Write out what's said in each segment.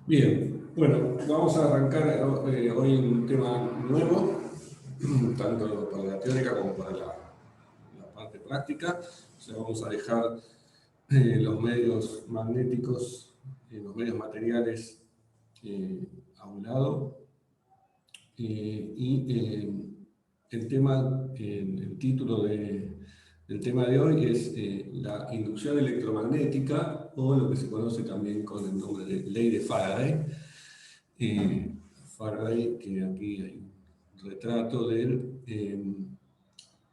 Bien, bueno, vamos a arrancar hoy un tema nuevo, tanto para la teórica como para la parte práctica. O sea, vamos a dejar los medios magnéticos, los medios materiales a un lado. El tema, el título del tema de hoy es la inducción electromagnética, o lo que se conoce también con el nombre de ley de Faraday. Faraday, que aquí hay un retrato de él,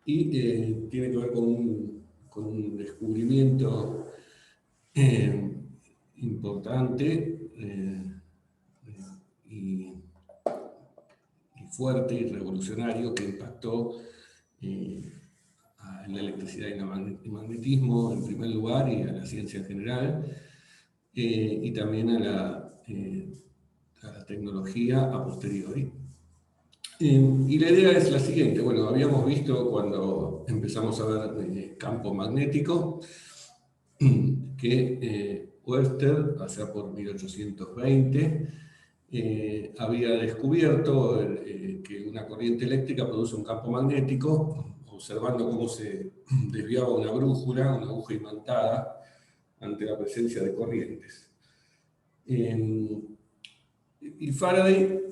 tiene que ver con un descubrimiento importante y fuerte y revolucionario que impactó en la electricidad y el magnetismo en primer lugar, y a la ciencia en general, y también a la tecnología a posteriori. Y la idea es la siguiente. Bueno, habíamos visto cuando empezamos a ver campo magnético que Oersted, allá por 1820, había descubierto que una corriente eléctrica produce un campo magnético, observando cómo se desviaba una brújula, una aguja imantada, ante la presencia de corrientes. Y Faraday,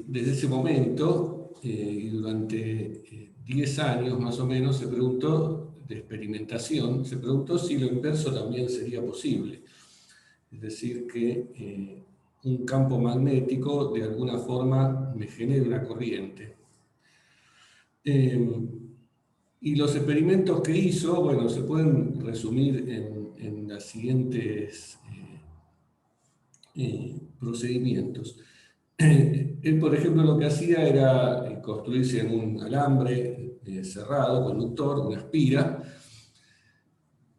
desde ese momento, y durante 10 años más o menos, se preguntó, de experimentación, se preguntó si lo inverso también sería posible. Es decir, que un campo magnético de alguna forma me genere una corriente. Y los experimentos que hizo, bueno, se pueden resumir en las siguientes procedimientos. Él, por ejemplo, lo que hacía era construirse en un alambre cerrado, conductor, una espira,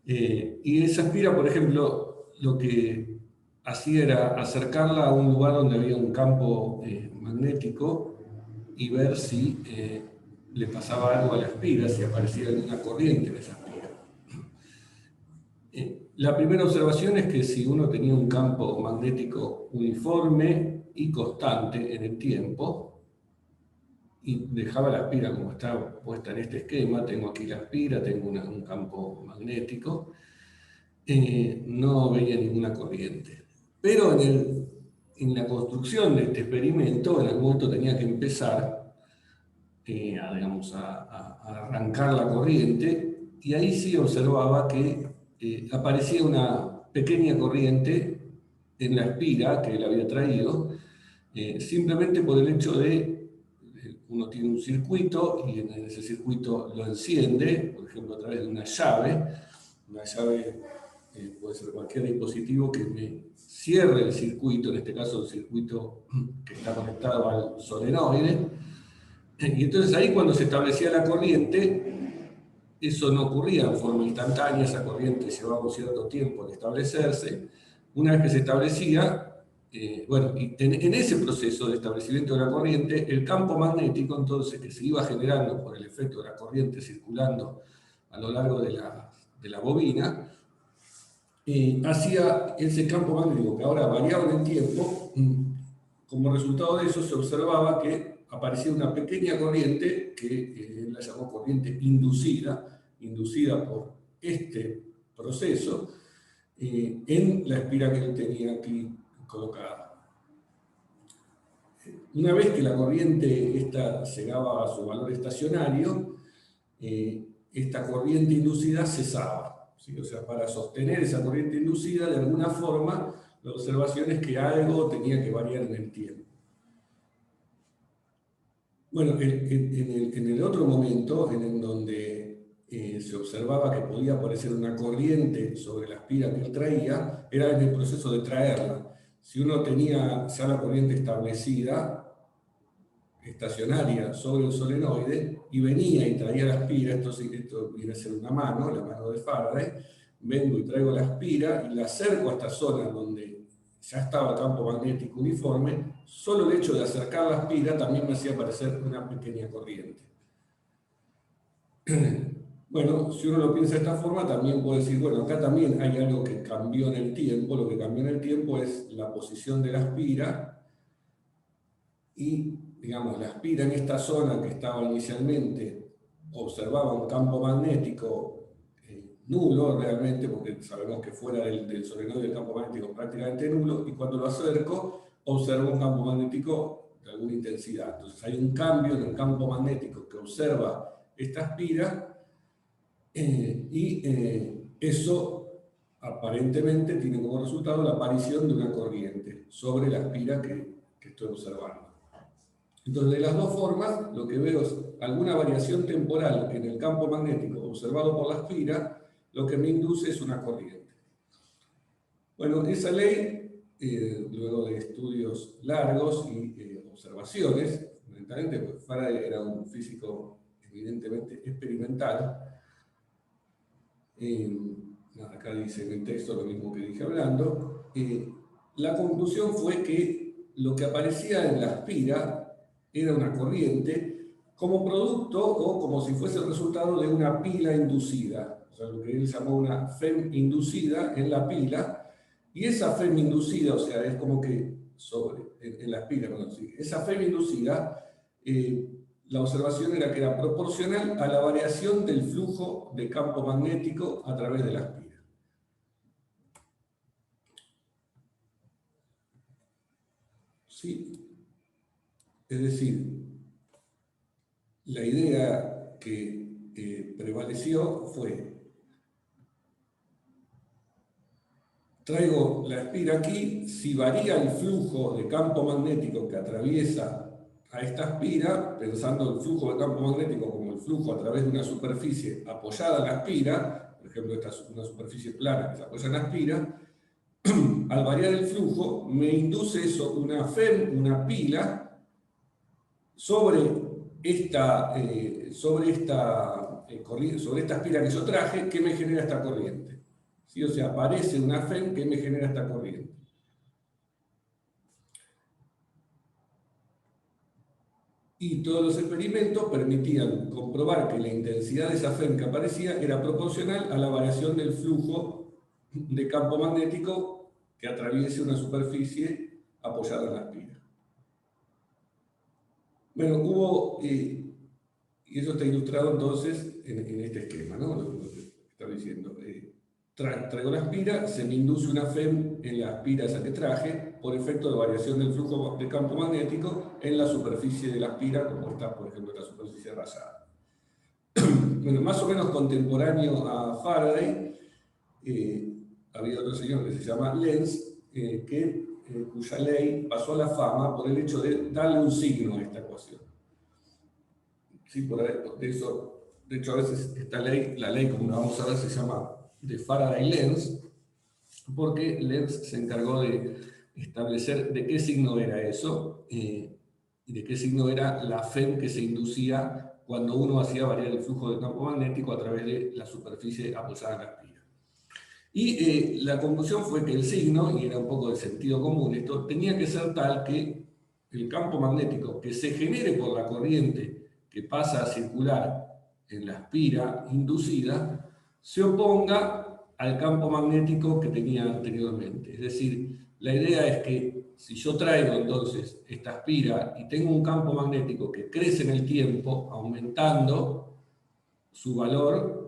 y esa espira, por ejemplo, lo que hacía era acercarla a un lugar donde había un campo magnético y ver si le pasaba algo a la espira, si aparecía alguna corriente en esa espira. La primera observación es que si uno tenía un campo magnético uniforme y constante en el tiempo, y dejaba la espira como está puesta en este esquema, tengo aquí la espira, tengo un campo magnético, no veía ninguna corriente. Pero en la construcción de este experimento, en algún momento tenía que empezar a arrancar la corriente, y ahí sí observaba que aparecía una pequeña corriente en la espira que él había traído, simplemente por el hecho de uno tiene un circuito y en ese circuito lo enciende, por ejemplo a través de una llave. Una llave puede ser cualquier dispositivo que me cierre el circuito, en este caso el circuito que está conectado al solenoide. Y entonces ahí, cuando se establecía la corriente, eso no ocurría en forma instantánea, esa corriente llevaba un cierto tiempo en establecerse. Una vez que se establecía, bueno, y en ese proceso de establecimiento de la corriente, el campo magnético, entonces, que se iba generando por el efecto de la corriente circulando a lo largo de la bobina, hacía ese campo magnético, que ahora variaba en el tiempo. Como resultado de eso, se observaba que aparecía una pequeña corriente que él la llamó corriente inducida por este proceso en la espira que él tenía aquí colocada. Una vez que la corriente esta llegaba a su valor estacionario, esta corriente inducida cesaba, ¿sí? O sea, para sostener esa corriente inducida, de alguna forma, la observación es que algo tenía que variar en el tiempo. Bueno, en el otro momento, en donde se observaba que podía aparecer una corriente sobre la espira que él traía, era en el proceso de traerla. Si uno tenía ya la corriente establecida, estacionaria sobre el solenoide, y venía y traía la espira, esto viene a ser una mano, la mano de Faraday, vengo y traigo la espira y la acerco a esta zona donde ya estaba el campo magnético uniforme, solo el hecho de acercar la espira también me hacía aparecer una pequeña corriente. Bueno, si uno lo piensa de esta forma, también puede decir, bueno, acá también hay algo que cambió en el tiempo. Lo que cambió en el tiempo es la posición de la espira y, digamos, la espira en esta zona que estaba inicialmente observaba un campo magnético nulo realmente, porque sabemos que fuera del solenoide el campo magnético es prácticamente nulo, y cuando lo acerco observo un campo magnético de alguna intensidad. Entonces hay un cambio en el campo magnético que observa esta espira. Eso aparentemente tiene como resultado la aparición de una corriente sobre la espira que estoy observando. Entonces, de las dos formas, lo que veo es alguna variación temporal en el campo magnético observado por la espira, lo que me induce es una corriente. Bueno, esa ley, luego de estudios largos y observaciones, fundamentalmente, pues Faraday era un físico evidentemente experimental. Acá dice en el texto lo mismo que dije hablando. La conclusión fue que lo que aparecía en la espira era una corriente como producto o como si fuese el resultado de una pila inducida, o sea, lo que él llamó una FEM inducida en la pila, y esa FEM inducida, o sea, es como que en la espira, esa FEM inducida, la observación era que era proporcional a la variación del flujo de campo magnético a través de la espira. ¿Sí? Es decir, la idea que prevaleció fue: traigo la espira aquí, si varía el flujo de campo magnético que atraviesa a esta espira, pensando el flujo de campo magnético como el flujo a través de una superficie apoyada en la espira, por ejemplo, esta es una superficie plana que se apoya en la espira, al variar el flujo, me induce eso, una FEM, una pila, sobre esta espira que yo traje, que me genera esta corriente. ¿Sí? O sea, aparece una FEM que me genera esta corriente. Y todos los experimentos permitían comprobar que la intensidad de esa FEM que aparecía era proporcional a la variación del flujo de campo magnético que atraviese una superficie apoyada en la espira. Bueno, y eso está ilustrado entonces en este esquema, ¿no? Lo que está diciendo. Traigo la espira, se me induce una FEM en la espira esa que traje, por efecto de variación del flujo de campo magnético en la superficie de la espira, como está, por ejemplo, esta superficie rayada. Bueno, más o menos contemporáneo a Faraday, había otro señor que se llama Lenz, cuya ley pasó a la fama por el hecho de darle un signo a esta ecuación. Sí, de hecho, a veces esta ley, la ley como la vamos a ver, se llama de Faraday-Lenz, porque Lenz se encargó de establecer de qué signo era eso, y de qué signo era la FEM que se inducía cuando uno hacía variar el flujo de campo magnético a través de la superficie apoyada en la espira. Y la conclusión fue que el signo, y era un poco de sentido común esto, tenía que ser tal que el campo magnético que se genere por la corriente que pasa a circular en la espira inducida se oponga al campo magnético que tenía anteriormente. Es decir, la idea es que si yo traigo entonces esta espira y tengo un campo magnético que crece en el tiempo, aumentando su valor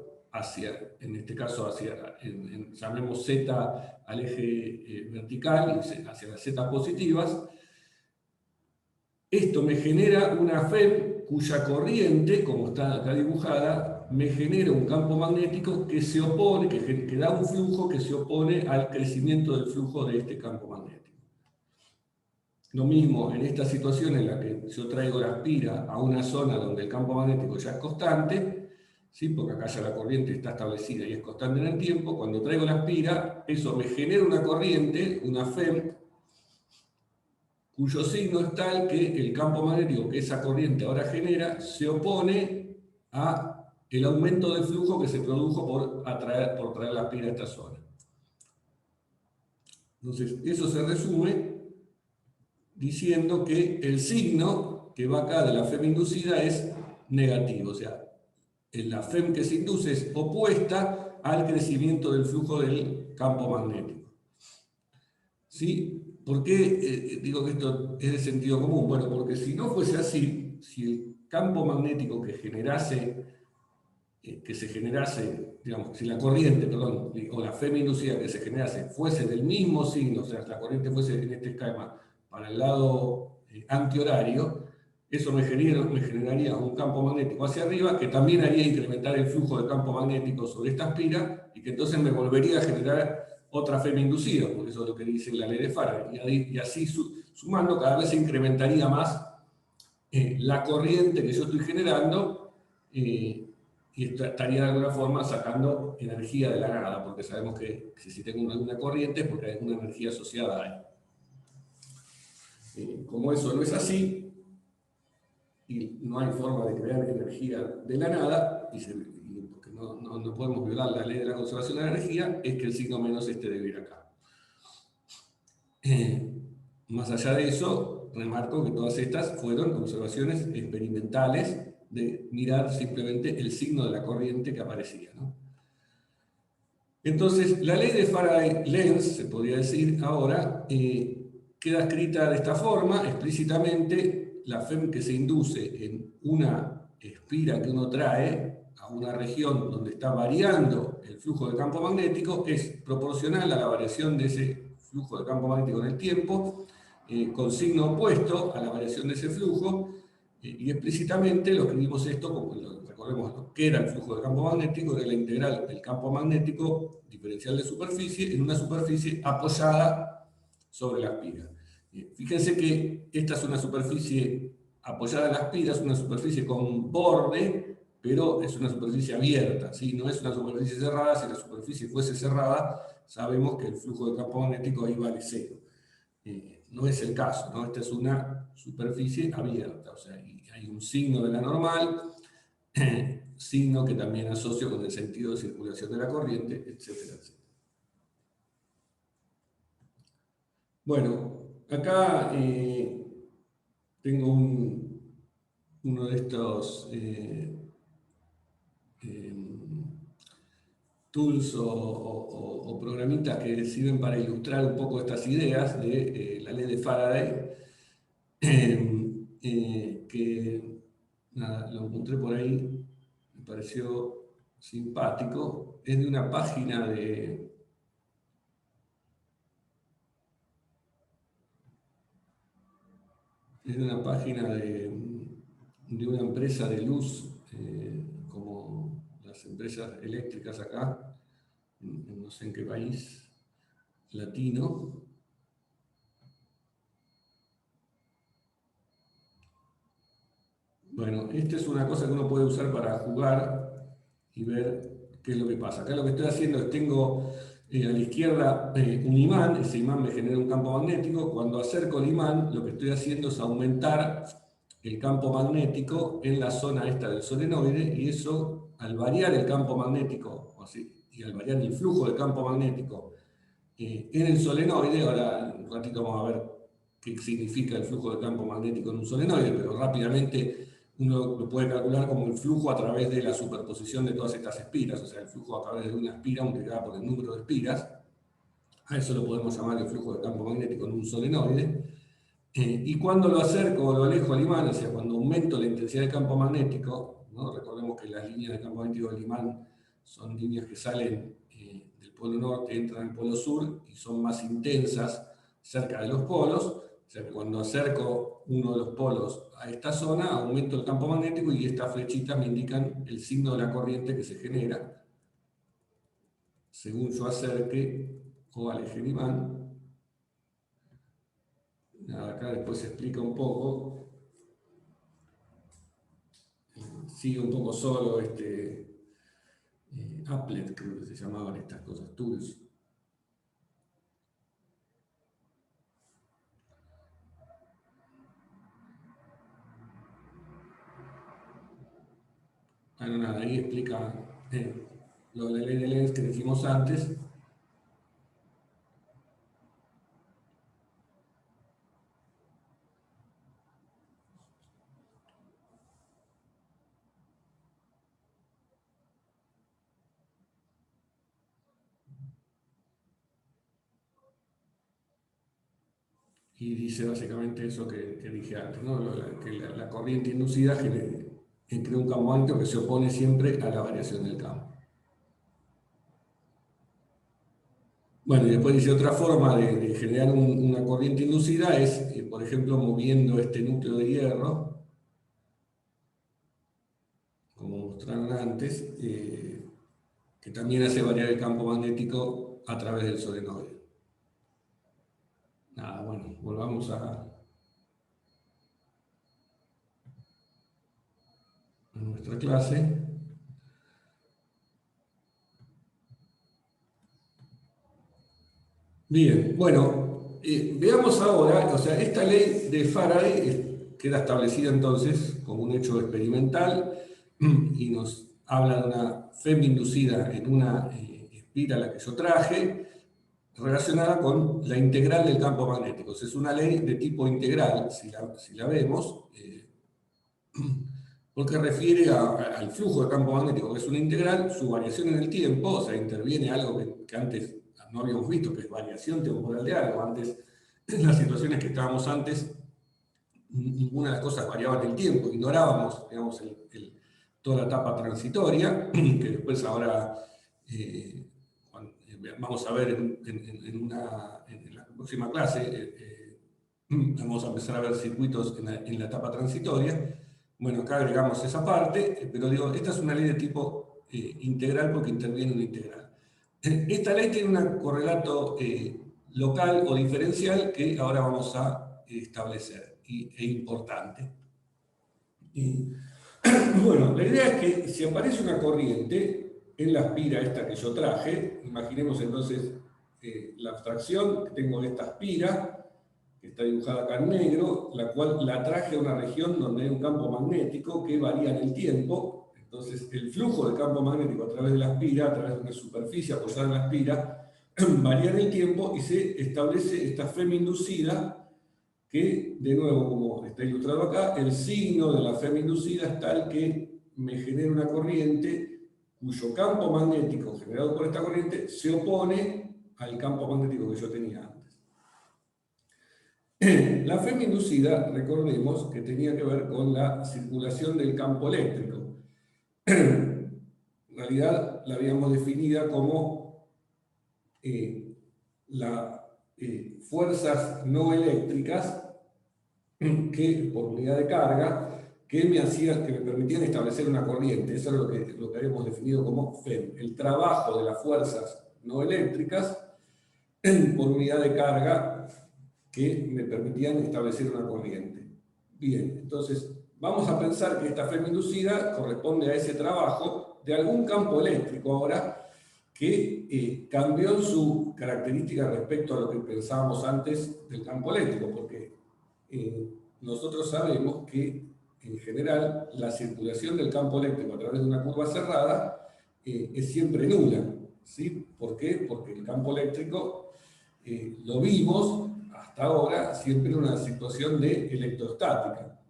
en este caso, llamemos Z al eje vertical, hacia las Z positivas, esto me genera una FEM cuya corriente, como está acá dibujada, me genera un campo magnético que se opone, que da un flujo que se opone al crecimiento del flujo de este campo magnético. Lo mismo en esta situación en la que yo traigo la espira a una zona donde el campo magnético ya es constante, ¿sí? Porque acá ya la corriente está establecida y es constante en el tiempo. Cuando traigo la espira, eso me genera una corriente, una FEM, cuyo signo es tal que el campo magnético que esa corriente ahora genera se opone a el aumento de flujo que se produjo por traer la espira a esta zona. Entonces, eso se resume diciendo que el signo que va acá de la FEM inducida es negativo, o sea, la FEM que se induce es opuesta al crecimiento del flujo del campo magnético. ¿Sí? ¿Por qué digo que esto es de sentido común? Bueno, porque si no fuese así, si el campo magnético que se generase, digamos, si la corriente, perdón, o la FEM inducida que se generase fuese del mismo signo, o sea, la corriente fuese en este esquema para el lado antihorario, eso me generaría un campo magnético hacia arriba que también haría incrementar el flujo de campo magnético sobre esta espira y que entonces me volvería a generar otra FEM inducida, porque eso es lo que dice la ley de Faraday. Y así sumando cada vez se incrementaría más la corriente que yo estoy generando y estaría de alguna forma sacando energía de la nada, porque sabemos que si tengo alguna corriente es porque hay una energía asociada ahí. Como eso no es así, y no hay forma de crear energía de la nada, y porque no podemos violar la ley de la conservación de la energía, es que el signo menos debe ir acá. Más allá de eso, remarco que todas estas fueron observaciones experimentales de mirar simplemente el signo de la corriente que aparecía, ¿no? Entonces, la ley de Faraday-Lenz, se podría decir ahora, queda escrita de esta forma, explícitamente, la FEM que se induce en una espira que uno trae a una región donde está variando el flujo de campo magnético es proporcional a la variación de ese flujo de campo magnético en el tiempo, con signo opuesto a la variación de ese flujo, y explícitamente lo escribimos esto, como recordemos lo que era el flujo de campo magnético, era la integral del campo magnético diferencial de superficie en una superficie apoyada sobre la espira. Fíjense que esta es una superficie apoyada en la espira, es una superficie con borde, pero es una superficie abierta, ¿sí? No es una superficie cerrada. Si la superficie fuese cerrada, sabemos que el flujo de campo magnético ahí vale cero. No es el caso, ¿no? Esta es una superficie abierta, o sea, hay un signo de la normal, signo que también asocio con el sentido de circulación de la corriente, etcétera, etcétera. Bueno, acá tengo uno de estos tools o programitas que sirven para ilustrar un poco estas ideas de la ley de Faraday, que nada, lo encontré por ahí, me pareció simpático. Es de una página de una empresa de luz, como las empresas eléctricas acá, no sé en qué país latino. Bueno, esta es una cosa que uno puede usar para jugar y ver qué es lo que pasa. Acá lo que estoy haciendo es tengo a la izquierda un imán, ese imán me genera un campo magnético. Cuando acerco el imán, lo que estoy haciendo es aumentar el campo magnético en la zona esta del solenoide, y eso, al variar el campo magnético, y al variar el flujo de campo magnético en el solenoide, ahora un ratito vamos a ver qué significa el flujo de campo magnético en un solenoide, pero rápidamente uno lo puede calcular como el flujo a través de la superposición de todas estas espiras, o sea, el flujo a través de una espira multiplicada por el número de espiras. A eso lo podemos llamar el flujo de campo magnético en un solenoide. Y cuando lo acerco o lo alejo al imán, o sea, cuando aumento la intensidad del campo magnético, ¿no? Recordemos que las líneas de campo magnético del imán son líneas que salen del polo norte, entran al polo sur y son más intensas cerca de los polos. O sea que cuando acerco uno de los polos a esta zona, aumento el campo magnético y estas flechitas me indican el signo de la corriente que se genera según yo acerque o aleje el imán. Acá después se explica un poco, sigue un poco solo applet, creo que se llamaban estas cosas, tools. Bueno, nada, ahí explica lo de la ley de Lenz que dijimos antes. y dice básicamente eso que dije antes, ¿no? Que la corriente inducida crea un campo magnético que se opone siempre a la variación del campo. Bueno, y después dice otra forma de generar una corriente inducida es, por ejemplo, moviendo este núcleo de hierro, como mostraron antes, que también hace variar el campo magnético a través del solenoide. Nada, bueno, volvamos a nuestra clase. Bien, bueno, veamos ahora, o sea, esta ley de Faraday queda establecida entonces como un hecho experimental y nos habla de una FEM inducida en una espira a la que yo traje, relacionada con la integral del campo magnético. O sea, es una ley de tipo integral, si la vemos, porque refiere al flujo de campo magnético, que es una integral, su variación en el tiempo, o sea, interviene algo que antes no habíamos visto, que es variación temporal de algo. Antes, en las situaciones que estábamos antes, ninguna de las cosas variaba en el tiempo, ignorábamos, digamos, toda la etapa transitoria, que después ahora vamos a ver en la próxima clase, vamos a empezar a ver circuitos en la etapa transitoria. Bueno, acá agregamos esa parte, pero digo, esta es una ley de tipo integral porque interviene una integral. Esta ley tiene un correlato local o diferencial que ahora vamos a establecer, e importante. Bueno, la idea es que si aparece una corriente en la espira esta que yo traje, imaginemos entonces la abstracción, que tengo esta espira, que está dibujada acá en negro, la cual la traje a una región donde hay un campo magnético que varía en el tiempo. Entonces, el flujo de campo magnético a través de la espira, a través de una superficie apoyada en la espira, varía en el tiempo y se establece esta FEM inducida que, de nuevo, como está ilustrado acá, el signo de la FEM inducida es tal que me genera una corriente cuyo campo magnético generado por esta corriente se opone al campo magnético que yo tenía antes. La FEM inducida, recordemos que tenía que ver con la circulación del campo eléctrico. En realidad la habíamos definida como las fuerzas no eléctricas que, por unidad de carga, que me permitían establecer una corriente. Eso es lo que habíamos definido como FEM, el trabajo de las fuerzas no eléctricas por unidad de carga que me permitían establecer una corriente. Bien, entonces vamos a pensar que esta FEM inducida corresponde a ese trabajo de algún campo eléctrico ahora que cambió en su característica respecto a lo que pensábamos antes del campo eléctrico, porque nosotros sabemos que en general la circulación del campo eléctrico a través de una curva cerrada es siempre nula. ¿Sí? ¿Por qué? Porque el campo eléctrico lo vimos hasta ahora siempre en una situación de electrostática.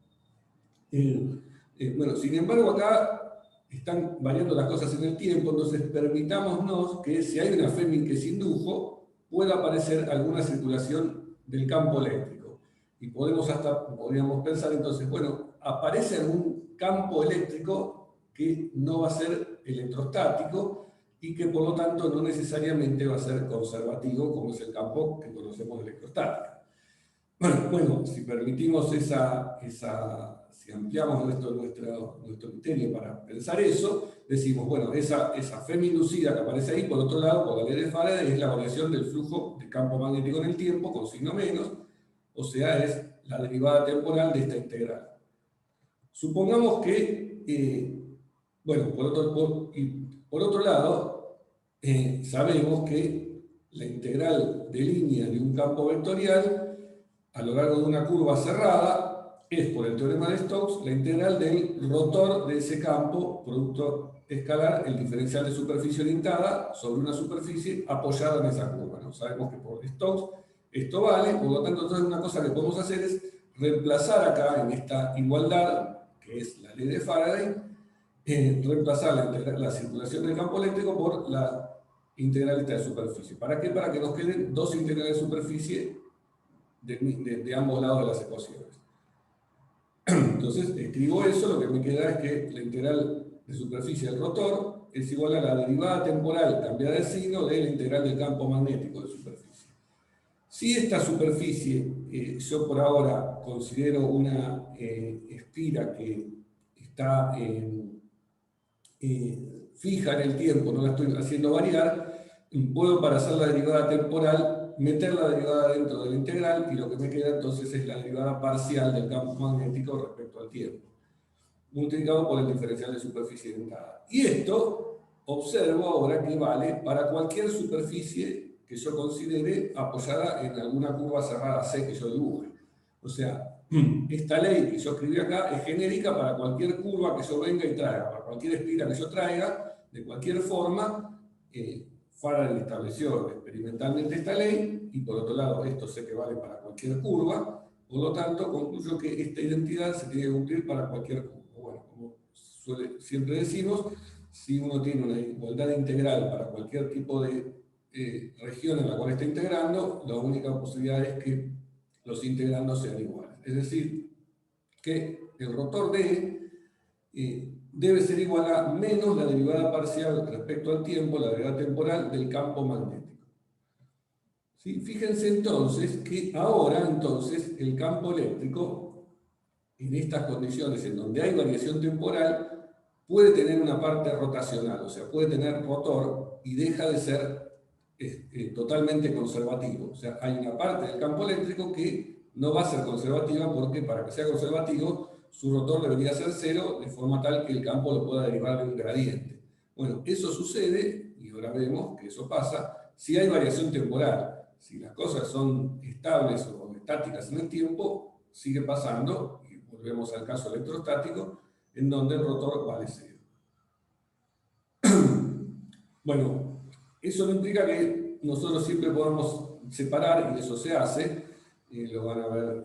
Bueno, sin embargo, acá están variando las cosas en el tiempo, entonces permitámonos que si hay una FEM que se indujo, pueda aparecer alguna circulación del campo eléctrico. Y podríamos pensar entonces, bueno, aparece algún campo eléctrico que no va a ser electrostático y que por lo tanto no necesariamente va a ser conservativo como es el campo que conocemos de electrostática. Bueno, si permitimos si ampliamos nuestro criterio para pensar eso, decimos, bueno, esa FEM inducida que aparece ahí, por otro lado, por la ley de Faraday, es la variación del flujo de campo magnético en el tiempo, con signo menos, o sea, es la derivada temporal de esta integral. Supongamos que, bueno, por otro lado, sabemos que la integral de línea de un campo vectorial a lo largo de una curva cerrada es, por el teorema de Stokes, la integral del rotor de ese campo, producto escalar, el diferencial de superficie orientada sobre una superficie apoyada en esa curva, ¿no? Sabemos que por Stokes esto vale, por lo tanto, entonces una cosa que podemos hacer es reemplazar acá en esta igualdad, que es la ley de Faraday, reemplazar la circulación del campo eléctrico por la integral de superficie. ¿Para qué? Para que nos queden dos integrales de superficie de ambos lados de las ecuaciones. Entonces, escribo eso, lo que me queda es que la integral de superficie del rotor es igual a la derivada temporal cambiada de signo de la integral del campo magnético de superficie. Si esta superficie, yo por ahora considero una esfera que está fija en el tiempo, no la estoy haciendo variar, puedo, para hacer la derivada temporal, meter la derivada dentro de la integral, y lo que me queda entonces es la derivada parcial del campo magnético respecto al tiempo, multiplicado por el diferencial de superficie dentada. Y esto, observo ahora que vale para cualquier superficie que yo considere apoyada en alguna curva cerrada C que yo dibuje. O sea, esta ley que yo escribí acá es genérica para cualquier curva que yo venga y traiga, para cualquier esfera que yo traiga, de cualquier forma. Faraday estableció experimentalmente esta ley, y por otro lado, esto sé que vale para cualquier curva, por lo tanto, concluyo que esta identidad se tiene que cumplir para cualquier curva. Bueno, como siempre decimos, si uno tiene una igualdad integral para cualquier tipo de región en la cual está integrando, la única posibilidad es que los integrandos sean iguales. Es decir, que el rotor D debe ser igual a menos la derivada parcial respecto al tiempo, la derivada temporal del campo magnético. ¿Sí? Fíjense entonces que ahora el campo eléctrico, en estas condiciones en donde hay variación temporal, puede tener una parte rotacional, o sea, puede tener rotor y deja de ser totalmente conservativo. O sea, hay una parte del campo eléctrico que no va a ser conservativa, porque para que sea conservativo su rotor debería ser cero, de forma tal que el campo lo pueda derivar de un gradiente. Bueno, eso sucede, y ahora vemos que eso pasa, si hay variación temporal. Si las cosas son estables o estáticas en el tiempo, sigue pasando, y volvemos al caso electrostático, en donde el rotor vale cero. Bueno, eso no implica que nosotros siempre podamos separar, y eso se hace, lo van a ver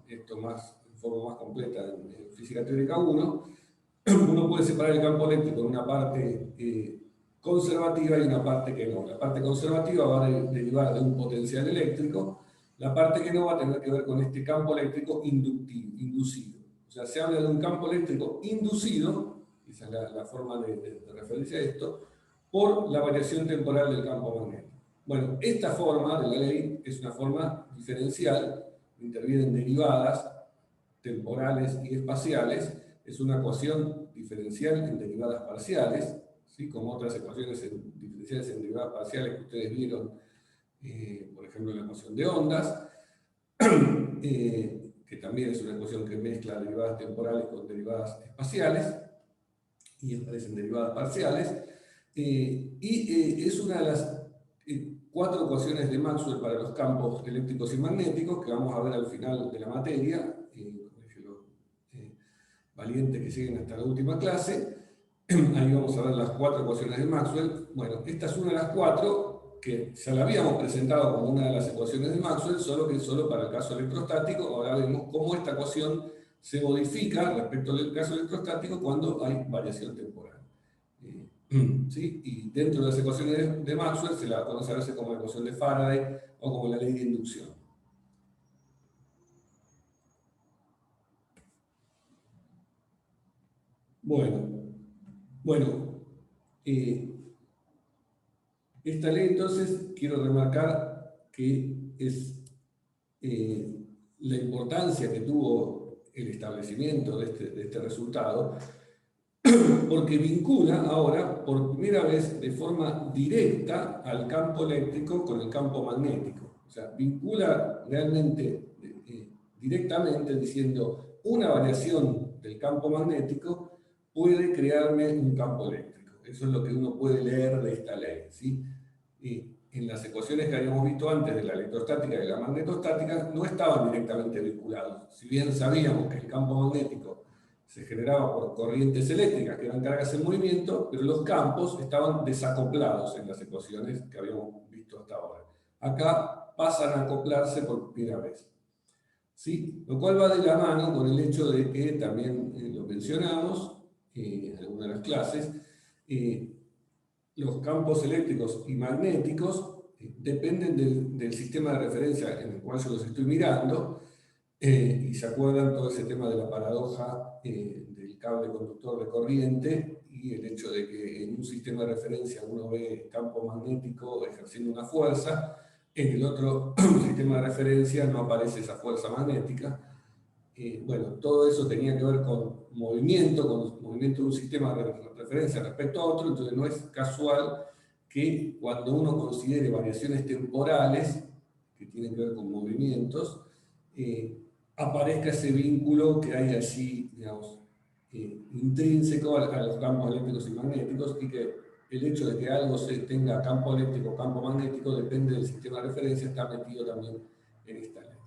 esto más, en forma más completa en Física Teórica 1, uno puede separar el campo eléctrico en una parte conservativa y una parte que no. La parte conservativa va a derivar de un potencial eléctrico, la parte que no va a tener que ver con este campo eléctrico inducido. O sea, se habla de un campo eléctrico inducido, esa es la forma de referencia a esto, por la variación temporal del campo magnético. Bueno, esta forma de la ley es una forma diferencial, intervienen derivadas temporales y espaciales, es una ecuación diferencial en derivadas parciales, ¿sí? Como otras ecuaciones diferenciales en derivadas parciales que ustedes vieron, por ejemplo, en la ecuación de ondas, que también es una ecuación que mezcla derivadas temporales con derivadas espaciales, y aparecen derivadas parciales, es una de las 4 ecuaciones de Maxwell para los campos eléctricos y magnéticos que vamos a ver al final de la materia, valientes que lleguen hasta la última clase. Ahí vamos a ver las 4 ecuaciones de Maxwell. Bueno, esta es una de las 4 que ya la habíamos presentado como una de las ecuaciones de Maxwell, solo que solo para el caso electrostático. Ahora vemos cómo esta ecuación se modifica respecto al caso electrostático cuando hay variación temporal. ¿Sí? Y dentro de las ecuaciones de Maxwell se la conoce a veces como la ecuación de Faraday o como la ley de inducción. Bueno, esta ley entonces quiero remarcar que es la importancia que tuvo el establecimiento de este resultado, porque vincula ahora por primera vez de forma directa al campo eléctrico con el campo magnético. O sea, vincula realmente directamente diciendo una variación del campo magnético puede crearme un campo eléctrico. Eso es lo que uno puede leer de esta ley, ¿sí? En las ecuaciones que habíamos visto antes de la electrostática y de la magnetostática no estaban directamente vinculados. Si bien sabíamos que el campo magnético se generaba por corrientes eléctricas, que eran cargas en movimiento, pero los campos estaban desacoplados en las ecuaciones que habíamos visto hasta ahora. Acá pasan a acoplarse por primera vez. ¿Sí? Lo cual va de la mano con el hecho de que también lo mencionamos en algunas de las clases, los campos eléctricos y magnéticos dependen del sistema de referencia en el cual yo los estoy mirando, y se acuerdan todo ese tema de la paradoja del cable conductor de corriente y el hecho de que en un sistema de referencia uno ve campo magnético ejerciendo una fuerza, en el otro sistema de referencia no aparece esa fuerza magnética. Bueno, todo eso tenía que ver con movimiento de un sistema de referencia respecto a otro, entonces no es casual que cuando uno considere variaciones temporales que tienen que ver con movimientos, aparezca ese vínculo que hay allí, digamos, intrínseco a los campos eléctricos y magnéticos, y que el hecho de que algo tenga campo eléctrico o campo magnético depende del sistema de referencia, está metido también en esta ley.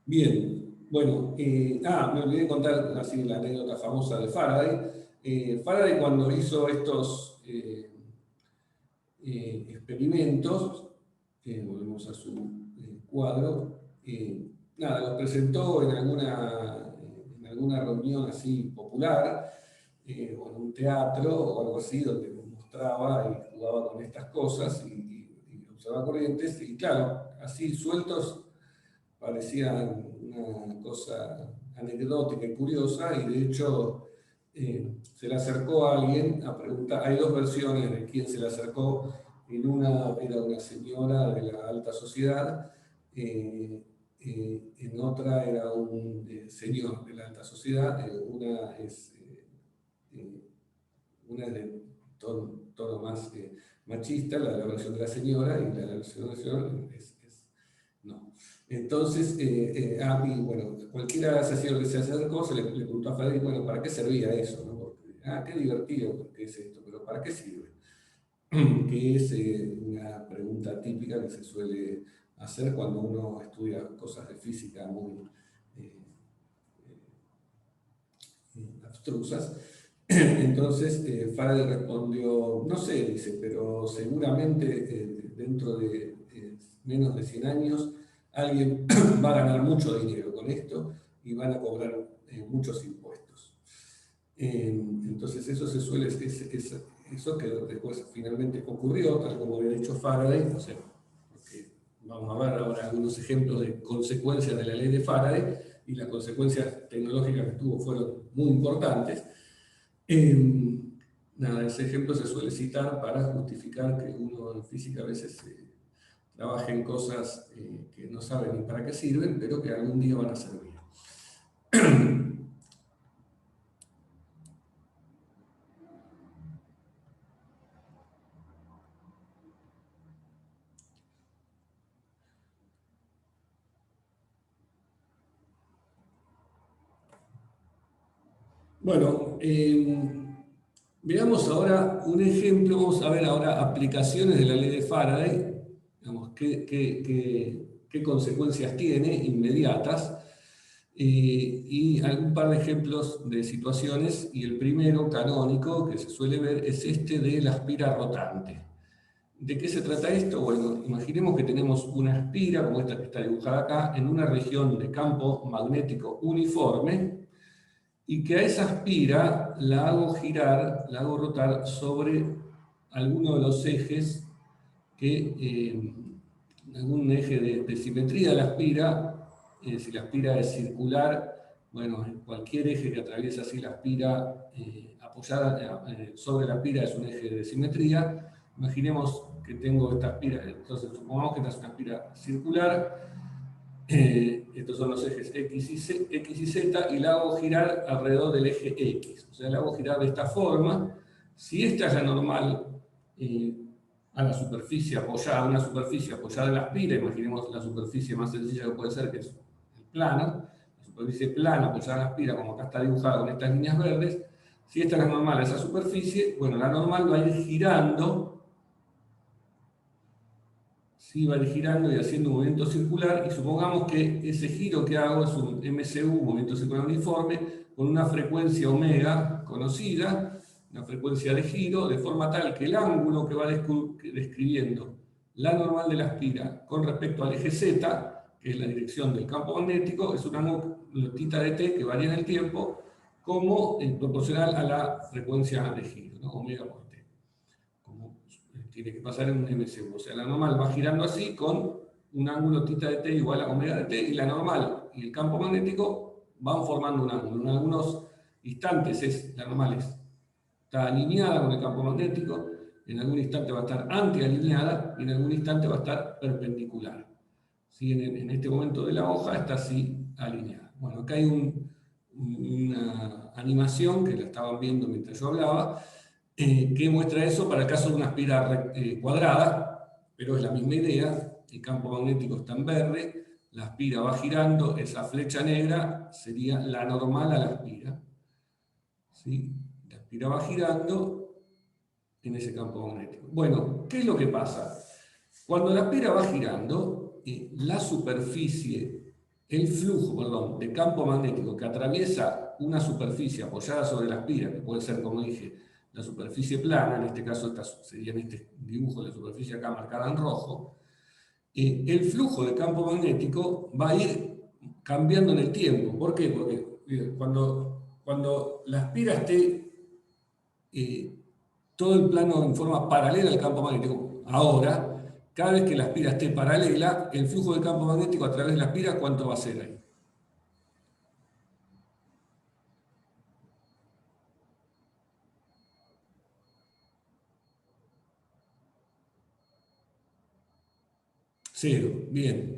Bien, bueno, me olvidé de contar así la anécdota famosa de Faraday. Faraday, cuando hizo estos experimentos, volvemos a su cuadro, nada, los presentó en alguna reunión así popular, o en un teatro o algo así, donde mostraba y jugaba con estas cosas y observaba corrientes, y claro, así sueltos parecían una cosa anecdótica y curiosa, y de hecho se le acercó a alguien a preguntar. Hay dos versiones de quién se le acercó. En una era una señora de la alta sociedad, en otra era un señor de la alta sociedad. Una es de tono más machista, la versión de la señora, y la versión del señor no. Entonces, y bueno, cualquiera que se acercó se le preguntó a Faraday, bueno, ¿para qué servía eso? ¿No? Porque, qué divertido, porque es esto, pero ¿para qué sirve? Que es una pregunta típica que se suele hacer cuando uno estudia cosas de física muy abstrusas. Entonces, Faraday respondió, no sé, dice, pero seguramente dentro de menos de 100 años alguien va a ganar mucho dinero con esto y van a cobrar muchos impuestos. Entonces eso se suele, eso que después finalmente ocurrió, tal como había dicho Faraday, no sé, porque vamos a ver ahora algunos ejemplos de consecuencias de la ley de Faraday, y las consecuencias tecnológicas que tuvo fueron muy importantes. Nada, ese ejemplo se suele citar para justificar que uno en física a veces trabaja en cosas que no sabe ni para qué sirven, pero que algún día van a servir. Bueno, veamos ahora un ejemplo. Vamos a ver ahora aplicaciones de la ley de Faraday, digamos, qué consecuencias tiene inmediatas, y algún par de ejemplos de situaciones. Y el primero, canónico, que se suele ver, es este de la espira rotante. ¿De qué se trata esto? Bueno, imaginemos que tenemos una espira, como esta que está dibujada acá, en una región de campo magnético uniforme, y que a esa espira la hago girar, la hago rotar sobre alguno de los ejes algún eje de simetría de la espira. Si la espira es circular, bueno, cualquier eje que atraviesa así la espira, apoyada sobre la espira, es un eje de simetría. Imaginemos que tengo esta espira, entonces supongamos que esta es una espira circular. Estos son los ejes X y Z, y la hago girar alrededor del eje X. O sea, la hago girar de esta forma. Si esta es la normal a la superficie apoyada, una superficie apoyada en la espira, imaginemos la superficie más sencilla que puede ser, que es el plano, la superficie plana apoyada en la espira, como acá está dibujada con estas líneas verdes. Si esta es la normal a esa superficie, bueno, la normal va a ir girando. Sí, va a ir girando y haciendo un movimiento circular, y supongamos que ese giro que hago es un MCU, movimiento circular uniforme, con una frecuencia omega conocida, una frecuencia de giro, de forma tal que el ángulo que va describiendo la normal de la espira con respecto al eje Z, que es la dirección del campo magnético, es un ángulo θ de t que varía en el tiempo, como proporcional a la frecuencia de giro, ¿no? Omega por t, como tiene que pasar en un MCU. O sea, la normal va girando así con un ángulo θ de t igual a omega de t, y la normal y el campo magnético van formando un ángulo. En algunos instantes la normal está alineada con el campo magnético, en algún instante va a estar antialineada y en algún instante va a estar perpendicular. ¿Sí? En este momento de la hoja está así alineada. Bueno, acá hay una animación que la estaban viendo mientras yo hablaba, que muestra eso para el caso de una espira cuadrada, pero es la misma idea. El campo magnético está en verde, la espira va girando, esa flecha negra sería la normal a la espira. ¿Sí? La espira va girando en ese campo magnético. Bueno, ¿qué es lo que pasa? Cuando la espira va girando, la superficie, el flujo, perdón, de campo magnético que atraviesa una superficie apoyada sobre la espira, que puede ser, como dije, la superficie plana, en este caso sería en este dibujo la superficie acá marcada en rojo, el flujo de campo magnético va a ir cambiando en el tiempo. ¿Por qué? Porque cuando la espira esté todo el plano en forma paralela al campo magnético, ahora, cada vez que la espira esté paralela, el flujo de campo magnético a través de la espira, ¿cuánto va a ser ahí? Cero, bien.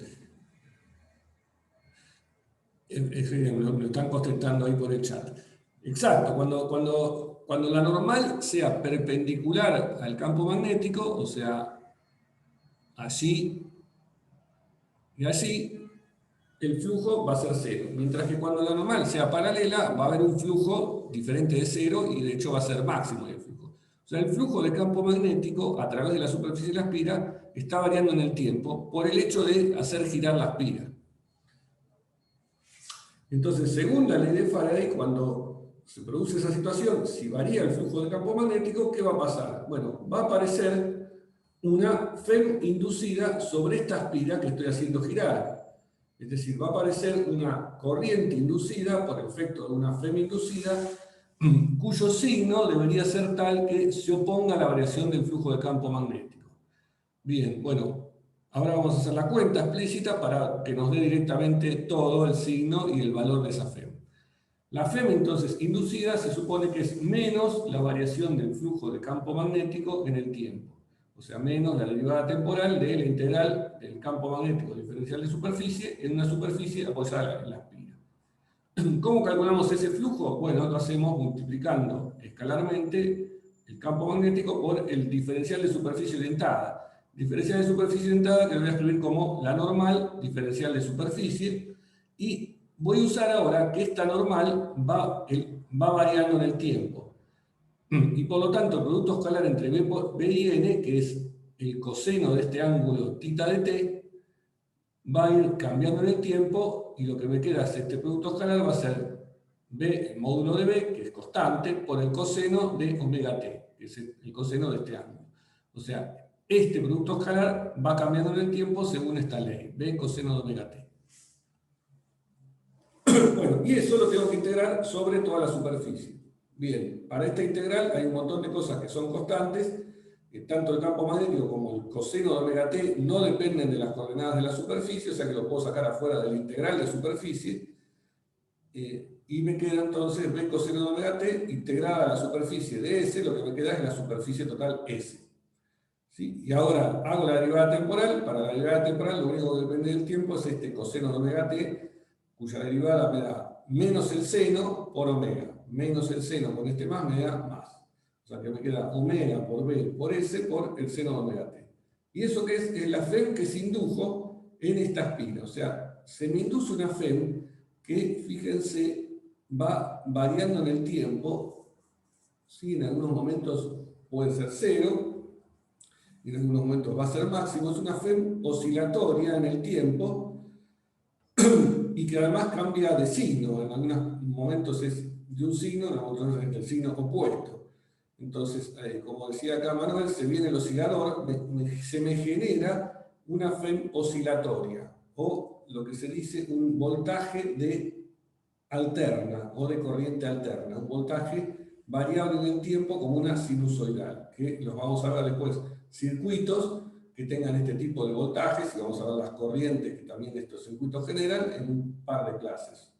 Me lo están contestando ahí por el chat. Exacto, cuando la normal sea perpendicular al campo magnético, o sea, allí y allí, el flujo va a ser cero. Mientras que cuando la normal sea paralela, va a haber un flujo diferente de cero y de hecho va a ser máximo el flujo. O sea, el flujo de campo magnético a través de la superficie de la espira está variando en el tiempo por el hecho de hacer girar la espira. Entonces, según la ley de Faraday, cuando se produce esa situación, si varía el flujo de campo magnético, ¿qué va a pasar? Bueno, va a aparecer una FEM inducida sobre esta espira que estoy haciendo girar. Es decir, va a aparecer una corriente inducida por efecto de una FEM inducida, cuyo signo debería ser tal que se oponga a la variación del flujo de campo magnético. Bien, bueno, ahora vamos a hacer la cuenta explícita para que nos dé directamente todo el signo y el valor de esa FEM. La FEM entonces inducida se supone que es menos la variación del flujo de campo magnético en el tiempo. O sea, menos la derivada temporal de la integral del campo magnético diferencial de superficie en una superficie apoyada en la espira. ¿Cómo calculamos ese flujo? Bueno, lo hacemos multiplicando escalarmente el campo magnético por el diferencial de superficie orientada. Diferencial de superficie orientada que lo voy a escribir como la normal diferencial de superficie, y voy a usar ahora que esta normal va variando en el tiempo. Y por lo tanto, el producto escalar entre B y N, que es el coseno de este ángulo θ de t, va a ir cambiando en el tiempo, y lo que me queda es este producto escalar va a ser B, el módulo de B, que es constante, por el coseno de omega t, que es el coseno de este ángulo. O sea, este producto escalar va cambiando en el tiempo según esta ley, B coseno de omega t. Bueno, y eso lo tengo que integrar sobre toda la superficie. Bien, para esta integral hay un montón de cosas que son constantes, que tanto el campo magnético como el coseno de omega t no dependen de las coordenadas de la superficie, o sea que lo puedo sacar afuera de la integral de superficie, y me queda entonces B coseno de omega t integrada a la superficie de S, lo que me queda es la superficie total S. ¿Sí? Y ahora hago la derivada temporal. Para la derivada temporal lo único que depende del tiempo es este coseno de omega t, cuya derivada me da menos el seno por omega. Menos el seno con este más me da más. O sea que me queda omega por B por S por el seno de omega t. ¿Y eso qué es? Es la FEM que se indujo en esta espina. O sea, se me induce una FEM que, fíjense, va variando en el tiempo. ¿Sí? En algunos momentos puede ser cero, en algunos momentos va a ser máximo. Es una FEM oscilatoria en el tiempo y que además cambia de signo. En algunos momentos es de un signo, en otros es del signo opuesto. Entonces, como decía acá Manuel, se viene el oscilador, se me genera una FEM oscilatoria, o lo que se dice un voltaje de alterna o de corriente alterna, un voltaje variable en el tiempo como una sinusoidal, que los vamos a ver después, circuitos que tengan este tipo de voltajes, y vamos a ver las corrientes que también estos circuitos generan en un par de clases.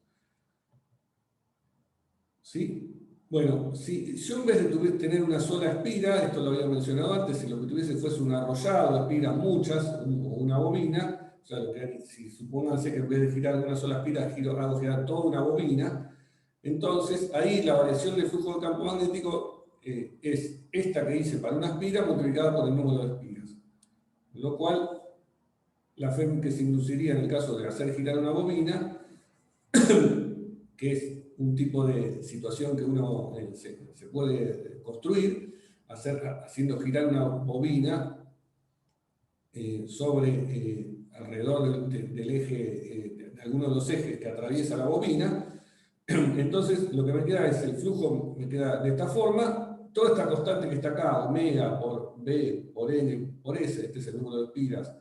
¿Sí? Bueno, si yo en vez de tener una sola espira, esto lo había mencionado antes, si lo que tuviese fuese un arrollado de espiras muchas, o una bobina, o sea, si supónganse que en vez de girar una sola espira, hago girar toda una bobina, entonces ahí la variación del flujo de campo magnético es esta que hice para una espira multiplicada por el número de espiras. Lo cual, la FEM que se induciría en el caso de hacer girar una bobina, que es un tipo de situación que uno se puede construir, haciendo girar una bobina alrededor del eje, de alguno de los ejes que atraviesa la bobina. Entonces lo que me queda es el flujo, me queda de esta forma, toda esta constante que está acá, omega por B por N por S, este es el número de espiras,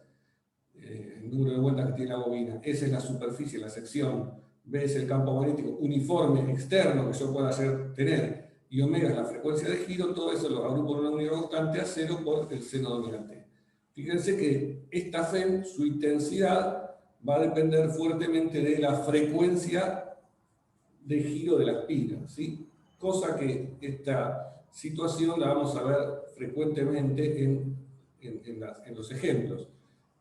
el número de vueltas que tiene la bobina, S es la superficie, la sección, B es el campo magnético uniforme externo que yo pueda tener, y omega es la frecuencia de giro, todo eso lo agrupo en una única constante a 0 por el seno dominante. Fíjense que esta FEM, su intensidad, va a depender fuertemente de la frecuencia de giro de la espira, ¿sí? Cosa que esta situación la vamos a ver frecuentemente en los ejemplos.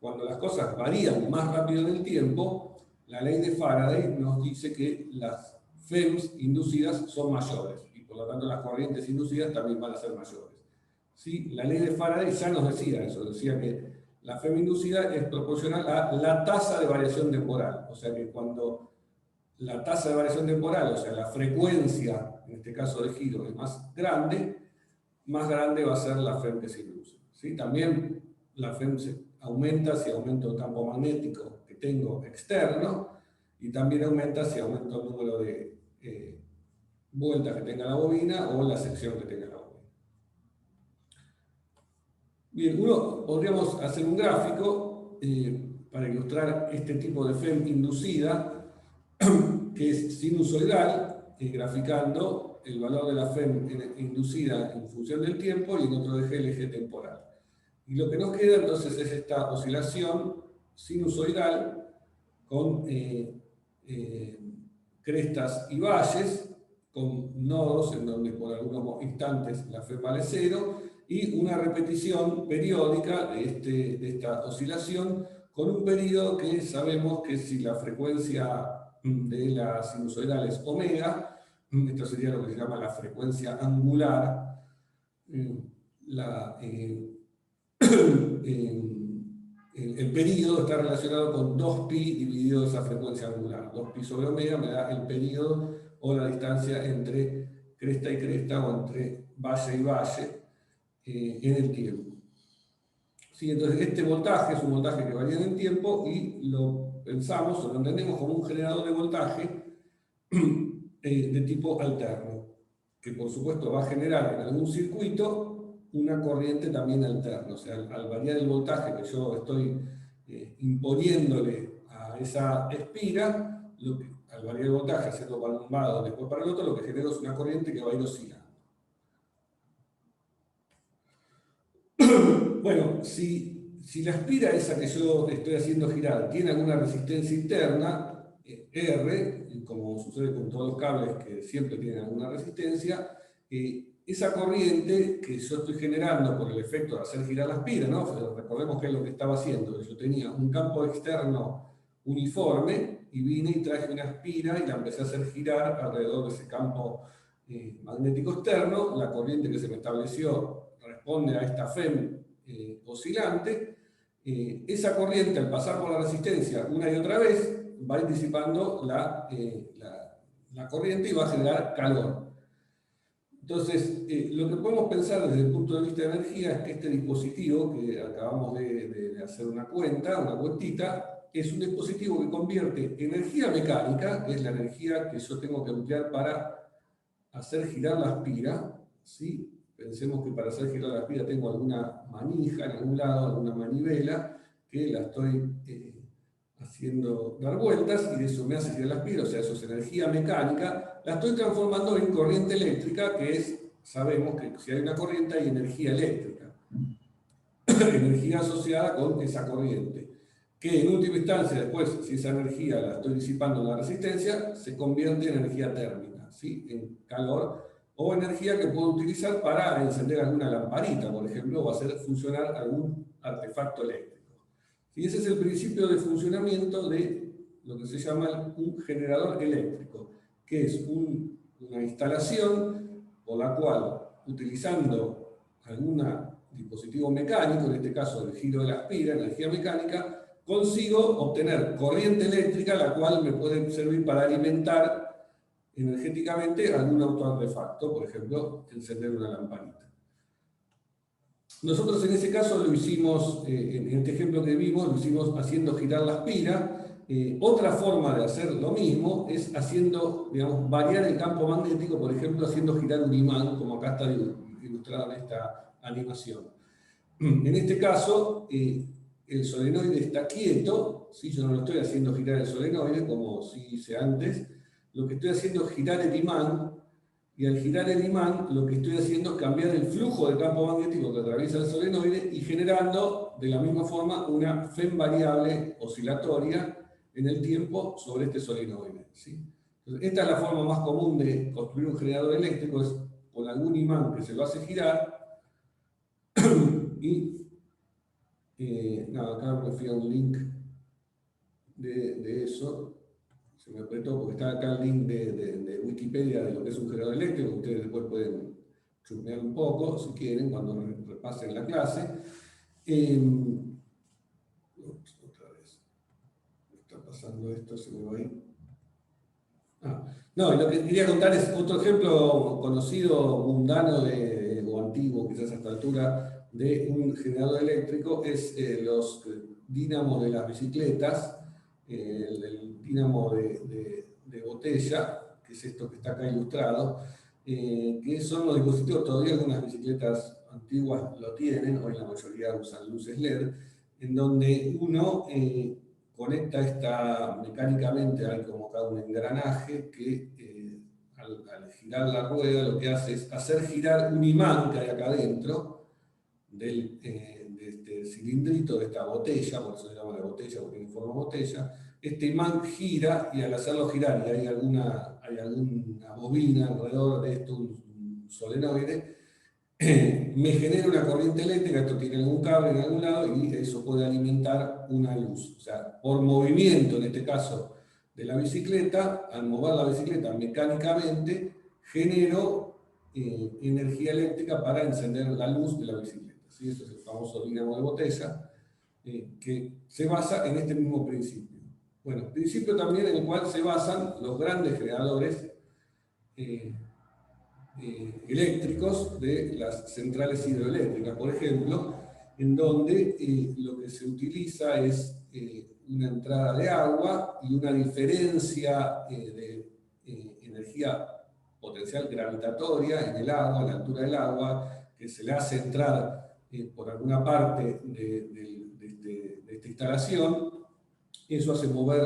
Cuando las cosas varían más rápido en el tiempo, la ley de Faraday nos dice que las FEMs inducidas son mayores y por lo tanto las corrientes inducidas también van a ser mayores. ¿Sí? La ley de Faraday ya nos decía eso, decía que la FEM inducida es proporcional a la tasa de variación temporal, o sea que cuando la tasa de variación temporal, o sea, la frecuencia, en este caso de giro, es más grande va a ser la FEM que se induce. ¿Sí? También la FEM se aumenta si aumento el campo magnético que tengo externo, y también aumenta si aumento el número de vueltas que tenga la bobina o la sección que tenga la bobina. Bien, podríamos hacer un gráfico para ilustrar este tipo de FEM inducida, que es sinusoidal, graficando el valor de la FEM inducida en función del tiempo y en otro eje el eje temporal. Y lo que nos queda entonces es esta oscilación sinusoidal con crestas y valles, con nodos en donde por algunos instantes la FEM vale 0, y una repetición periódica de esta oscilación con un periodo que sabemos que si la frecuencia de la sinusoidal es omega, esto sería lo que se llama la frecuencia angular, el período está relacionado con 2pi dividido esa frecuencia angular. 2pi sobre omega me da el período o la distancia entre cresta y cresta o entre valle y valle en el tiempo. Sí, entonces este voltaje es un voltaje que varía en el tiempo y lo pensamos o lo entendemos como un generador de voltaje de tipo alterno, que por supuesto va a generar en algún circuito una corriente también alterna. O sea, al variar el voltaje que yo estoy imponiéndole a esa espira, al variar el voltaje, hacerlo para un lado, después para el otro, lo que genera es una corriente que va a ir oscilando. Bueno, si la espira esa que yo estoy haciendo girar tiene alguna resistencia interna, R, como sucede con todos los cables que siempre tienen alguna resistencia, esa corriente que yo estoy generando por el efecto de hacer girar la espira, ¿no? O sea, recordemos que es lo que estaba haciendo, yo tenía un campo externo uniforme y vine y traje una espira y la empecé a hacer girar alrededor de ese campo magnético externo. La corriente que se me estableció responde a esta FEM oscilante. Esa corriente, al pasar por la resistencia una y otra vez, va a ir disipando la corriente y va a generar calor. Entonces, lo que podemos pensar desde el punto de vista de energía es que este dispositivo, que acabamos de hacer una cuentita, es un dispositivo que convierte energía mecánica, que es la energía que yo tengo que emplear para hacer girar la espira, ¿sí? Pensemos que para hacer girar la espira tengo alguna manija en algún lado, alguna manivela, que la estoy haciendo dar vueltas, y eso me hace girar la aspira, o sea, eso es energía mecánica, la estoy transformando en corriente eléctrica, que es, sabemos que si hay una corriente hay energía eléctrica, energía asociada con esa corriente, que en última instancia, después, si esa energía la estoy disipando en la resistencia, se convierte en energía térmica, ¿sí? En calor, o energía que puedo utilizar para encender alguna lamparita, por ejemplo, o hacer funcionar algún artefacto eléctrico. Y ese es el principio de funcionamiento de lo que se llama un generador eléctrico, que es una instalación por la cual, utilizando algún dispositivo mecánico, en este caso el giro de la aspira, energía mecánica, consigo obtener corriente eléctrica, la cual me puede servir para alimentar energéticamente algún autoartefacto, por ejemplo, encender una lamparita. Nosotros en ese caso lo hicimos, en este ejemplo que vimos, lo hicimos haciendo girar la aspira. Otra forma de hacer lo mismo es haciendo, digamos, variar el campo magnético, por ejemplo, haciendo girar un imán, como acá está ilustrado en esta animación. En este caso, el solenoide está quieto, ¿sí? Yo no lo estoy haciendo girar el solenoide como sí hice antes, lo que estoy haciendo es girar el imán, y al girar el imán lo que estoy haciendo es cambiar el flujo de campo magnético que atraviesa el solenoide y generando de la misma forma una FEM variable oscilatoria en el tiempo sobre este solenoide, ¿sí? Entonces, esta es la forma más común de construir un generador eléctrico, es con algún imán que se lo hace girar y nada, acá me fui a un link de eso. Se me apretó porque está acá el link de Wikipedia de lo que es un generador eléctrico. Ustedes después pueden chusmear un poco, si quieren, cuando repasen la clase. Otra vez. Me está pasando esto, se me va a ir. No, lo que quería contar es otro ejemplo conocido, mundano o antiguo, quizás a esta altura, de un generador eléctrico, es los dínamos de las bicicletas, el dínamo de botella, que es esto que está acá ilustrado, que son los dispositivos, todavía algunas bicicletas antiguas lo tienen, hoy la mayoría usan luces LED, en donde uno conecta mecánicamente, hay como acá un engranaje que al girar la rueda lo que hace es hacer girar un imán que hay acá adentro de este cilindrito, de esta botella, por eso se llama la botella, porque tiene forma de botella. Este imán gira y al hacerlo girar, y hay alguna bobina alrededor de esto, un solenoide, me genera una corriente eléctrica, esto tiene algún cable en algún lado y eso puede alimentar una luz. O sea, por movimiento, en este caso, de la bicicleta, al mover la bicicleta mecánicamente, genero energía eléctrica para encender la luz de la bicicleta. ¿Sí? Eso es el famoso dínamo de botella, que se basa en este mismo principio. Bueno, principio también en el cual se basan los grandes generadores eléctricos de las centrales hidroeléctricas, por ejemplo, en donde lo que se utiliza es una entrada de agua y una diferencia de energía potencial gravitatoria en el agua, a la altura del agua, que se le hace entrar por alguna parte de esta instalación. Eso hace mover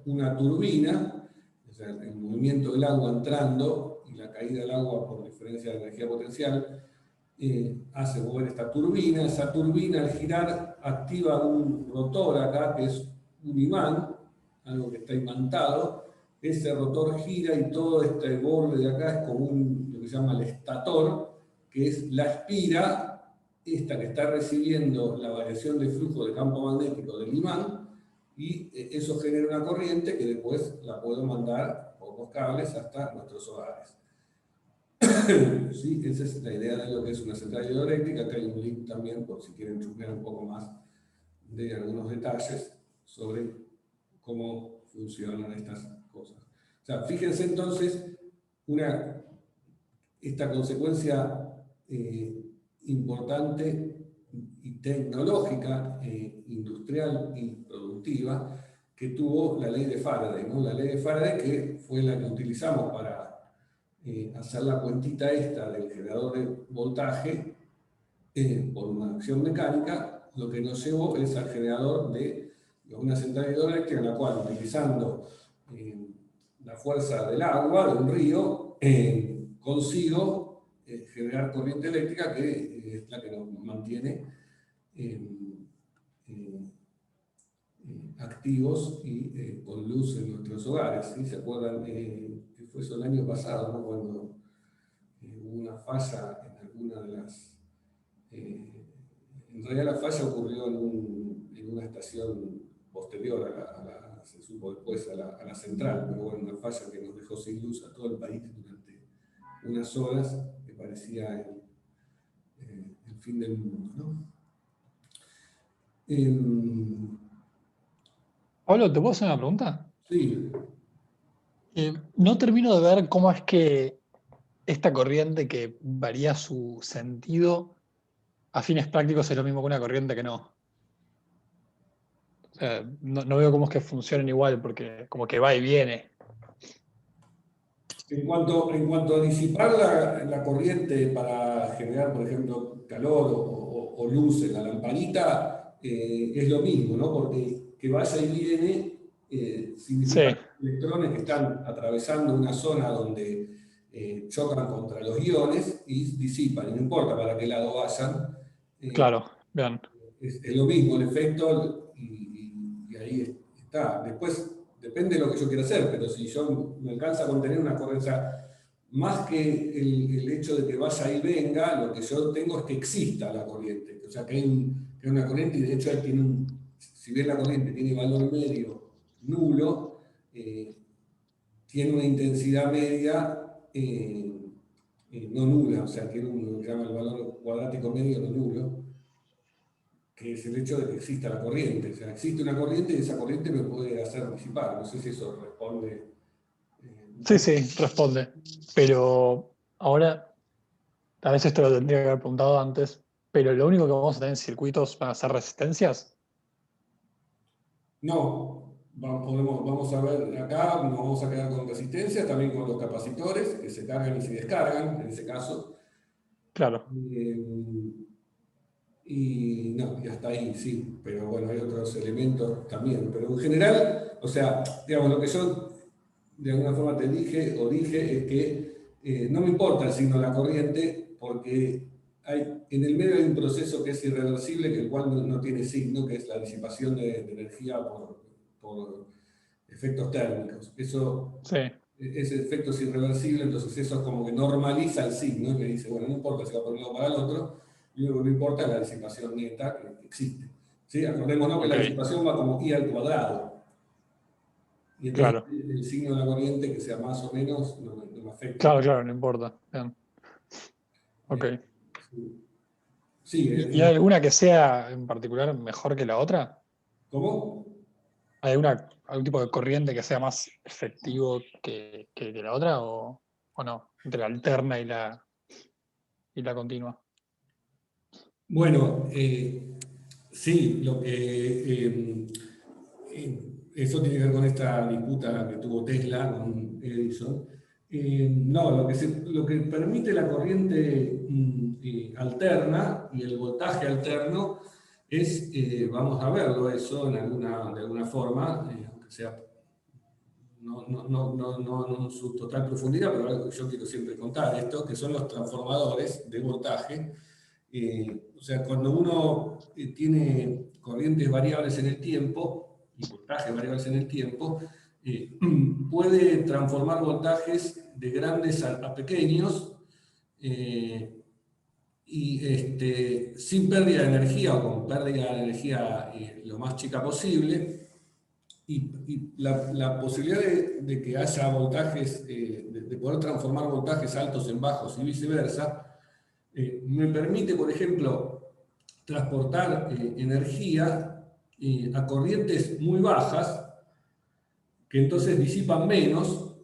una turbina, o sea, el movimiento del agua entrando y la caída del agua por diferencia de energía potencial hace mover esta turbina. Esa turbina al girar activa un rotor acá que es un imán, algo que está imantado. Ese rotor gira y todo este borde de acá es como lo que se llama el estator, que es la espira, esta que está recibiendo la variación de flujo de campo magnético del imán, y eso genera una corriente que después la puedo mandar por los cables hasta nuestros hogares. ¿Sí? Esa es la idea de lo que es una central hidroeléctrica. Acá hay un link también por si quieren chusmear un poco más de algunos detalles sobre cómo funcionan estas cosas. O sea, fíjense entonces esta consecuencia importante y tecnológica, industrial y productiva que tuvo la ley de Faraday, ¿no? La ley de Faraday, que fue la que utilizamos para hacer la cuentita esta del generador de voltaje por una acción mecánica, lo que nos llevó es al generador de una central hidroeléctrica en la cual, utilizando la fuerza del agua, de un río, consigo generar corriente eléctrica que es la que nos mantiene activos y con luz en nuestros hogares. ¿Sí? ¿Se acuerdan? Que fue eso el año pasado, ¿no? Cuando hubo una falla en alguna de las... en realidad la falla ocurrió en una estación posterior se supo después, a la central, pero bueno, una falla que nos dejó sin luz a todo el país durante unas horas, que parecía el fin del mundo, ¿no? Pablo, ¿te puedo hacer una pregunta? Sí. No termino de ver cómo es que esta corriente que varía su sentido a fines prácticos es lo mismo que una corriente que no. O sea, no veo cómo es que funcionen igual, porque como que va y viene. En cuanto a disipar la corriente para generar, por ejemplo, calor o luz en la lamparita, es lo mismo, ¿no? Porque que vaya y viene Sí, significa electrones que están atravesando una zona donde chocan contra los iones y disipan, y no importa para qué lado vayan, eh, claro, bien. es lo mismo el efecto y ahí está. Después depende de lo que yo quiera hacer, pero si yo me alcanza a contener una corriente, o sea, más que el hecho de que vaya y venga, lo que yo tengo es que exista la corriente. O sea, que hay una corriente y de hecho ahí tiene si bien la corriente tiene valor medio nulo, tiene una intensidad media no nula, o sea, tiene lo que llama el valor cuadrático medio no nulo, que es el hecho de que exista la corriente. O sea, existe una corriente y esa corriente me puede hacer disipar. No sé si eso responde un Sí, poco. sí, responde. Pero ahora, a veces esto lo tendría que haber preguntado antes, pero lo único que vamos a tener en circuitos van a ser resistencias. No, vamos a ver acá, nos vamos a quedar con resistencia, también con los capacitores que se cargan y se descargan, en ese caso. Claro, Eh, y no, y hasta ahí sí, pero bueno, hay otros elementos también. Pero en general, o sea, digamos, lo que yo de alguna forma te dije o dije es que no me importa el signo de la corriente porque en el medio hay un proceso que es irreversible, que el cual no tiene signo, que es la disipación de energía por efectos térmicos. sí, Ese efecto es irreversible, entonces eso es como que normaliza el signo, que dice, bueno, no importa si va por un lado o para el otro, lo único que no importa es la disipación neta que existe. ¿Sí? Acordémonos que la ok, disipación va como i al cuadrado. Y entonces claro, el signo de la corriente, que sea más o menos, no me afecta. claro, claro, no importa. Bien, ok. Eh, sí, sí, ¿Y hay alguna que sea en particular mejor que la otra? ¿cómo? ¿Hay algún tipo de corriente que sea más efectivo que la otra o no? Entre la alterna y la continua. Bueno, sí, eso tiene que ver con esta disputa que tuvo Tesla con Edison. No, lo que permite la corriente alterna y el voltaje alterno es, vamos a verlo eso de alguna forma, aunque sea no en su total profundidad, pero algo que yo quiero siempre contar, esto, que son los transformadores de voltaje. O sea, cuando uno tiene corrientes variables en el tiempo y voltajes variables en el tiempo, puede transformar voltajes de grandes a pequeños y sin pérdida de energía o con pérdida de energía lo más chica posible. Y la posibilidad de que haya voltajes, de poder transformar voltajes altos en bajos y viceversa, me permite, por ejemplo, transportar energía a corrientes muy bajas, que entonces disipan menos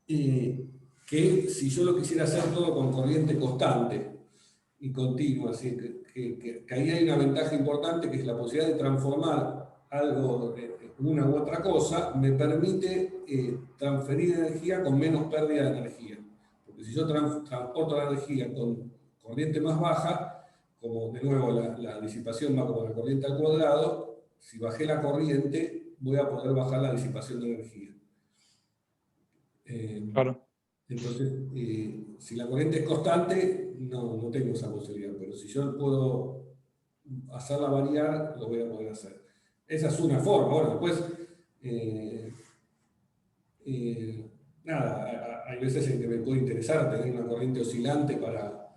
que si yo lo quisiera hacer todo con corriente constante y continua. Así que ahí hay una ventaja importante, que es la posibilidad de transformar algo, una u otra cosa, me permite transferir energía con menos pérdida de energía. Porque si yo transporto la energía con corriente más baja, como de nuevo la disipación va como la corriente al cuadrado, si bajé la corriente, voy a poder bajar la disipación de energía. Claro. Entonces, si la corriente es constante, no tengo esa posibilidad, pero si yo puedo hacerla variar, lo voy a poder hacer. Esa es una forma. Bueno, después, nada, hay veces en que me puede interesar tener una corriente oscilante para,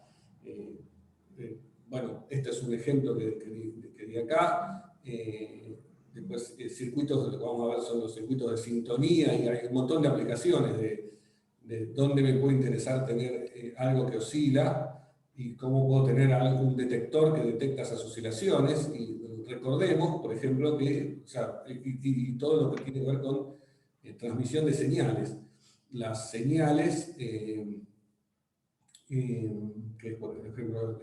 bueno, este es un ejemplo que di acá. Después, circuitos, lo que vamos a ver son los circuitos de sintonía, y hay un montón de aplicaciones de dónde me puede interesar tener algo que oscila y cómo puedo tener algún detector que detecta esas oscilaciones. Y recordemos, por ejemplo, que, o sea, y todo lo que tiene que ver con transmisión de señales. Las señales, que por ejemplo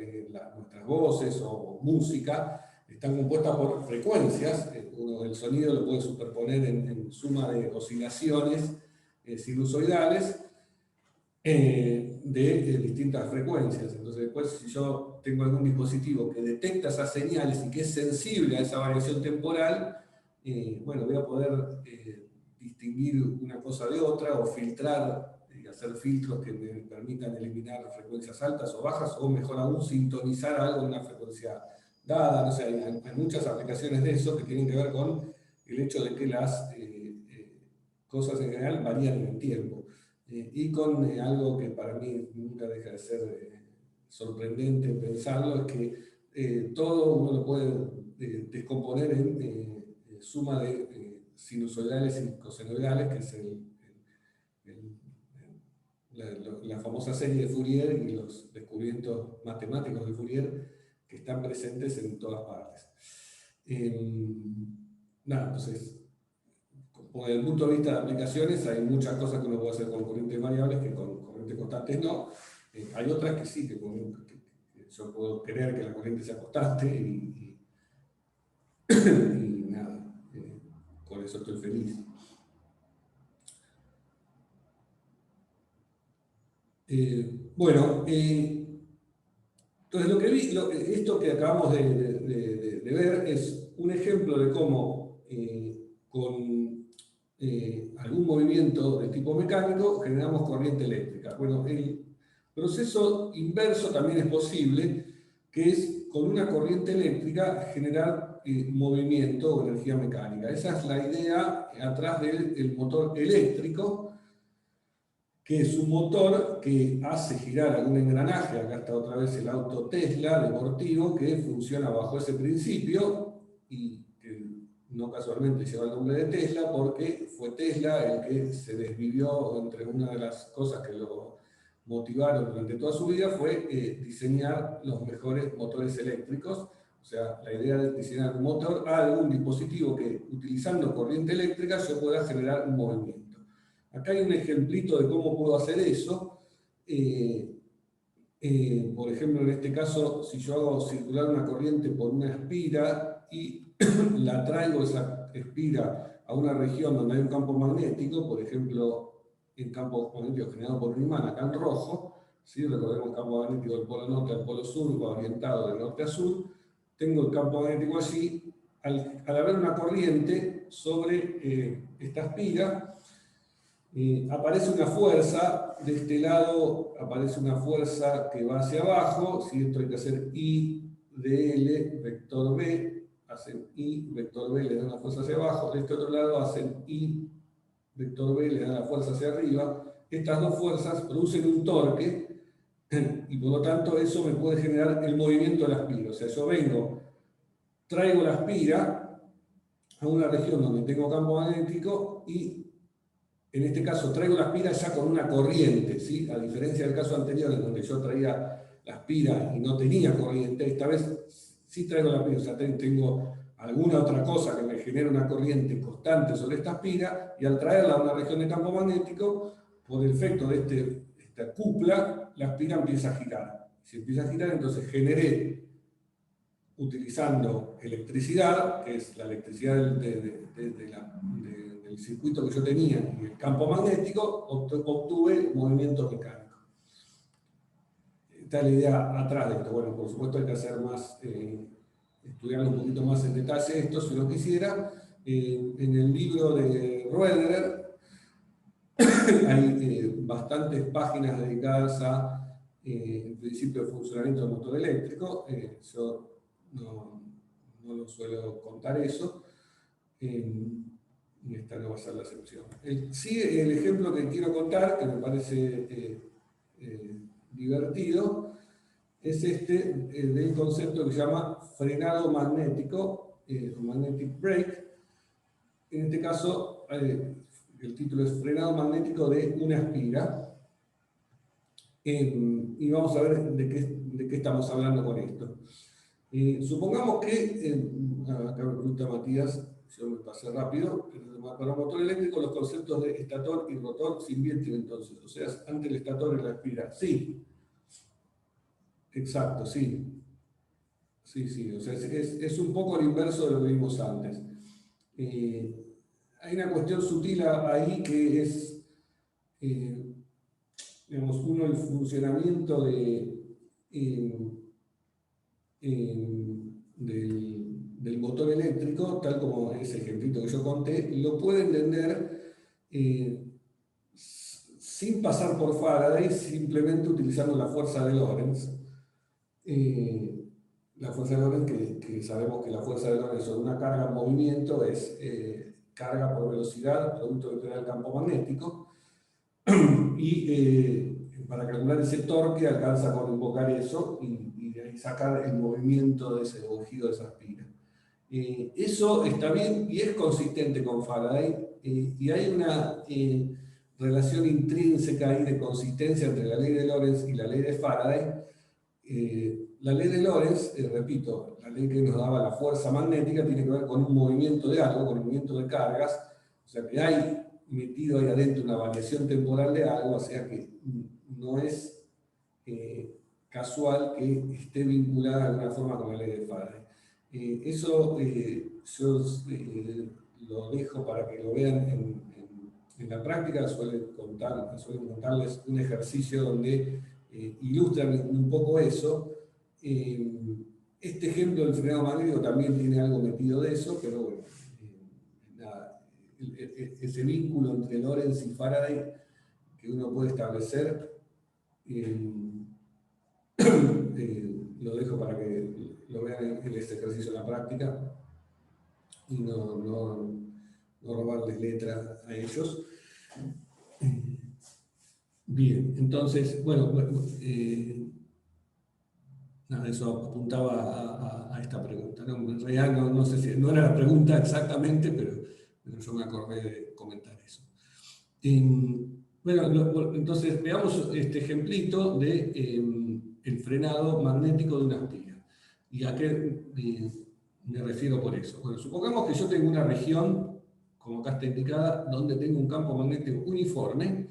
nuestras voces o música, están compuestas por frecuencias. Uno el sonido lo puede superponer en suma de oscilaciones sinusoidales de distintas frecuencias. Entonces después, si yo tengo algún dispositivo que detecta esas señales y que es sensible a esa variación temporal, bueno, voy a poder distinguir una cosa de otra o filtrar, hacer filtros que me permitan eliminar frecuencias altas o bajas, o mejor aún, sintonizar algo en una frecuencia dada. No sé, hay muchas aplicaciones de eso que tienen que ver con el hecho de que las cosas en general varían en el tiempo. Y con algo que para mí nunca deja de ser sorprendente pensarlo, es que todo uno lo puede descomponer en suma de sinusoidales y cosenoidales, que es la famosa serie de Fourier y los descubrimientos matemáticos de Fourier, que están presentes en todas partes. Nada, entonces, desde el punto de vista de aplicaciones, hay muchas cosas que uno puede hacer con corrientes variables que con corrientes constantes no. Hay otras que sí, que yo puedo querer que la corriente sea constante y nada, con eso estoy feliz. Bueno, entonces lo que vi, esto que acabamos de ver es un ejemplo de cómo con algún movimiento de tipo mecánico generamos corriente eléctrica. Bueno, el proceso inverso también es posible, que es con una corriente eléctrica generar movimiento o energía mecánica. Esa es la idea atrás del motor eléctrico, que es un motor que hace girar algún engranaje. Acá está otra vez el auto Tesla deportivo, que funciona bajo ese principio, y que no casualmente lleva el nombre de Tesla, porque fue Tesla el que se desvivió. Entre una de las cosas que lo motivaron durante toda su vida fue diseñar los mejores motores eléctricos. O sea, la idea de diseñar un motor, algún dispositivo que, utilizando corriente eléctrica, yo pueda generar un movimiento. Acá hay un ejemplito de cómo puedo hacer eso. Por ejemplo, en este caso, si yo hago circular una corriente por una espira y la traigo, esa espira, a una región donde hay un campo magnético, por ejemplo, el campo magnético generado por un imán, acá en rojo, ¿sí? Recordemos el campo magnético del polo norte al polo sur, va orientado de norte a sur. Tengo el campo magnético allí. Al haber una corriente sobre esta espira, aparece una fuerza. De este lado aparece una fuerza que va hacia abajo. Si esto hay que hacer I de L, vector B, hacen I, vector B, le dan la fuerza hacia abajo. De este otro lado hacen I, vector B, le dan la fuerza hacia arriba. Estas dos fuerzas producen un torque, y por lo tanto eso me puede generar el movimiento de la espira. O sea, yo vengo, traigo la espira a una región donde tengo campo magnético, y en este caso traigo la espira ya con una corriente, ¿sí? A diferencia del caso anterior, en donde yo traía la espira y no tenía corriente, esta vez sí traigo la espira. O sea, tengo alguna otra cosa que me genera una corriente constante sobre esta espira, y al traerla a una región de campo magnético, por el efecto de esta cupla, la espira empieza a girar. Si empieza a girar, entonces generé, utilizando electricidad, que es la electricidad del circuito que yo tenía y el campo magnético, obtuve movimiento mecánico. Está la idea atrás de esto. Bueno, por supuesto hay que hacer más, estudiarlo un poquito más en detalle esto si uno quisiera, En el libro de Roederer hay bastantes páginas dedicadas a el principio de funcionamiento del motor eléctrico. Yo no lo suelo contar eso. Y esta no va a ser la excepción. Sí, el ejemplo que quiero contar, que me parece divertido, es este del concepto que se llama frenado magnético, o magnetic brake. En este caso, el título es frenado magnético de una espiga. Y vamos a ver de qué estamos hablando con esto. Supongamos que, acá me pregunta Matías, yo me pasé rápido, pero para un motor eléctrico los conceptos de estator y rotor se invierten entonces. O sea, antes el estator y la espiga. Sí, exacto, sí. Sí, sí, o sea, es un poco el inverso de lo que vimos antes. Hay una cuestión sutil ahí que es, digamos, uno, el funcionamiento del motor eléctrico, tal como ese ejemplito que yo conté, lo puede entender sin pasar por Faraday, simplemente utilizando la fuerza de Lorentz. La fuerza de Lorentz, que sabemos que la fuerza de Lorentz sobre una carga en movimiento es carga por velocidad, producto vectorial del campo magnético, y para calcular ese torque alcanza con invocar eso y de ahí sacar el movimiento de ese giro de esa espiga. Eso está bien y es consistente con Faraday, y hay una relación intrínseca ahí de consistencia entre la ley de Lorentz y la ley de Faraday. La ley de Lorentz, repito, la ley que nos daba la fuerza magnética, tiene que ver con un movimiento de algo, con un movimiento de cargas, o sea que hay metido ahí adentro una variación temporal de algo, o sea que no es casual que esté vinculada de alguna forma con la ley de Faraday. Eso yo lo dejo para que lo vean en la práctica. Suelen contarles un ejercicio donde ilustran un poco eso. Este ejemplo del frenado magnético también tiene algo metido de eso, pero bueno, nada, ese vínculo entre Lorentz y Faraday que uno puede establecer, lo dejo para que lo vean en este ejercicio en la práctica y no robarles letra a ellos. Bien, entonces, bueno, nada, eso apuntaba a esta pregunta, ¿no? En realidad no sé si no era la pregunta exactamente, pero yo me acordé de comentar eso. Bueno, entonces veamos este ejemplito de el frenado magnético de una espiga. ¿Y a qué me refiero por eso? Bueno, supongamos que yo tengo una región, como acá está indicada, donde tengo un campo magnético uniforme.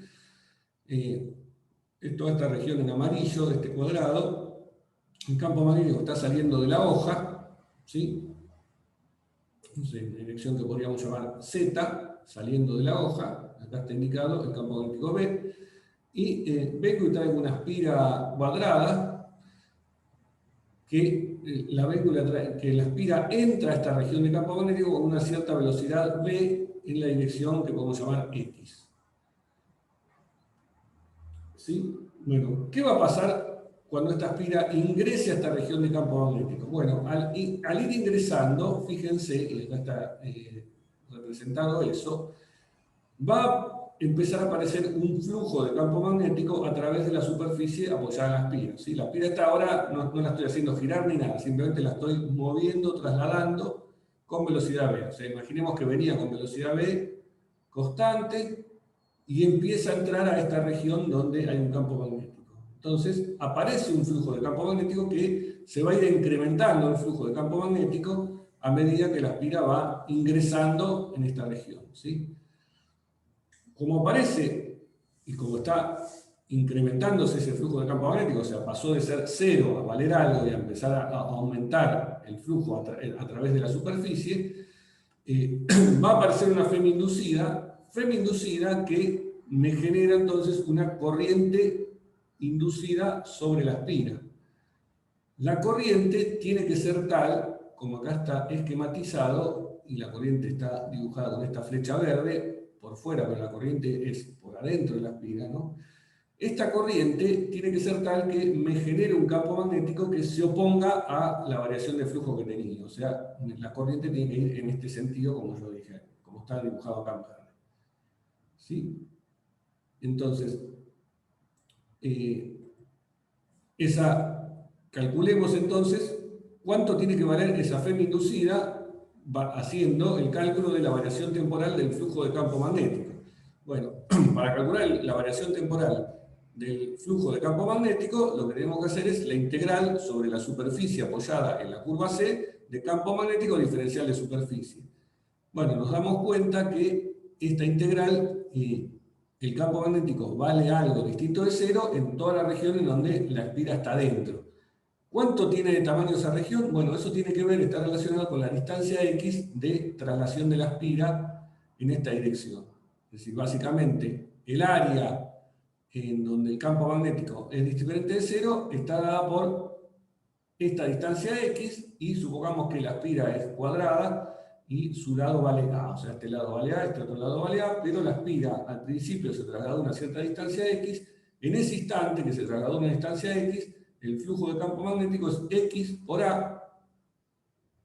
Toda esta región en amarillo, este cuadrado, el campo magnético está saliendo de la hoja, ¿sí? En dirección que podríamos llamar Z, saliendo de la hoja, acá está indicado el campo magnético B, y vengo y traigo una espiga cuadrada, que la espiga entra a esta región de campo magnético con una cierta velocidad B en la dirección que podemos llamar X. ¿Sí? Bueno, ¿qué va a pasar cuando esta espiga ingrese a esta región de campo magnético? Bueno, al ir ingresando, fíjense, y acá está representado eso, va a empezar a aparecer un flujo de campo magnético a través de la superficie apoyada en la espiga. ¿Sí? La espiga hasta ahora no la estoy haciendo girar ni nada, simplemente la estoy moviendo, trasladando con velocidad B. O sea, imaginemos que venía con velocidad B constante y empieza a entrar a esta región donde hay un campo magnético. Entonces aparece un flujo de campo magnético que se va a ir incrementando el flujo de campo magnético a medida que la espiga va ingresando en esta región, ¿sí? Como aparece y como está incrementándose ese flujo de campo magnético, o sea, pasó de ser cero a valer algo y a empezar a aumentar el flujo a través de la superficie, va a aparecer una FEM inducida que me genera entonces una corriente inducida sobre la espiga. La corriente tiene que ser tal, como acá está esquematizado y la corriente está dibujada con esta flecha verde por fuera, pero la corriente es por adentro de la espiga, ¿no? Esta corriente tiene que ser tal que me genere un campo magnético que se oponga a la variación de flujo que tenía. O sea, la corriente tiene que ir en este sentido, como yo dije, como está dibujado acá en verde. ¿Sí? Entonces, calculemos entonces cuánto tiene que valer esa FEM inducida haciendo el cálculo de la variación temporal del flujo de campo magnético. Bueno, para calcular la variación temporal del flujo de campo magnético, lo que tenemos que hacer es la integral sobre la superficie apoyada en la curva C de campo magnético diferencial de superficie. Bueno, nos damos cuenta que esta integral, el campo magnético vale algo distinto de cero en toda la región en donde la espiga está dentro. ¿Cuánto tiene de tamaño esa región? Bueno, eso tiene que ver, está relacionado con la distancia X de traslación de la espiga en esta dirección. Es decir, básicamente, el área en donde el campo magnético es diferente de cero está dada por esta distancia X y supongamos que la espiga es cuadrada y su lado vale A. O sea, este lado vale A, este otro lado vale A, pero la espiga al principio se trasladó a una cierta distancia X. En ese instante que se trasladó a una distancia X, el flujo de campo magnético es X por A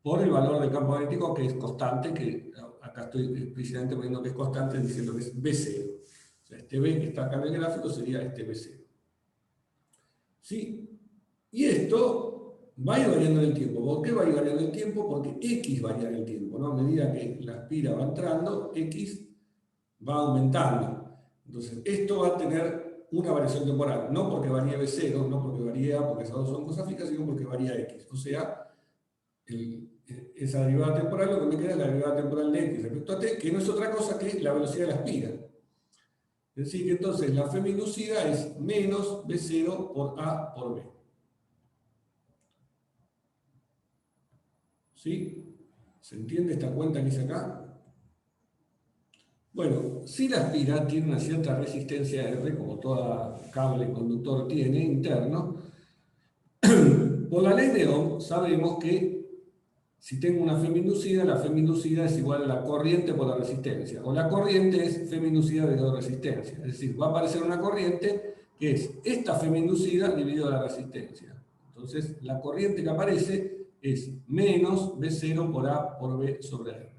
por el valor del campo magnético que es constante, que acá estoy explícitamente poniendo que es constante diciendo que es B0. O sea, este B que está acá en el gráfico sería este B0. ¿Sí? Y esto va a ir variando en el tiempo. ¿Por qué va a ir variando en el tiempo? Porque X varía en el tiempo, ¿no? A medida que la espiga va entrando, X va aumentando. Entonces, esto va a tener una variación temporal, no porque varíe B0, no porque varíe A, porque esas dos son cosas fijas, sino porque varía X. O sea, esa derivada temporal, lo que me queda es la derivada temporal de X respecto a T, que no es otra cosa que la velocidad de la espiga. Es decir, que entonces la FEM inducida es menos B0 por A por B. ¿Sí? ¿Se entiende esta cuenta que hice acá? Bueno, si la espiga tiene una cierta resistencia R, como todo cable conductor tiene interno, por la ley de Ohm sabemos que si tengo una FEM inducida, la FEM inducida es igual a la corriente por la resistencia. O la corriente es FEM inducida dividido resistencia. Es decir, va a aparecer una corriente que es esta FEM inducida dividido la resistencia. Entonces, la corriente que aparece es menos B0 por A por B sobre R.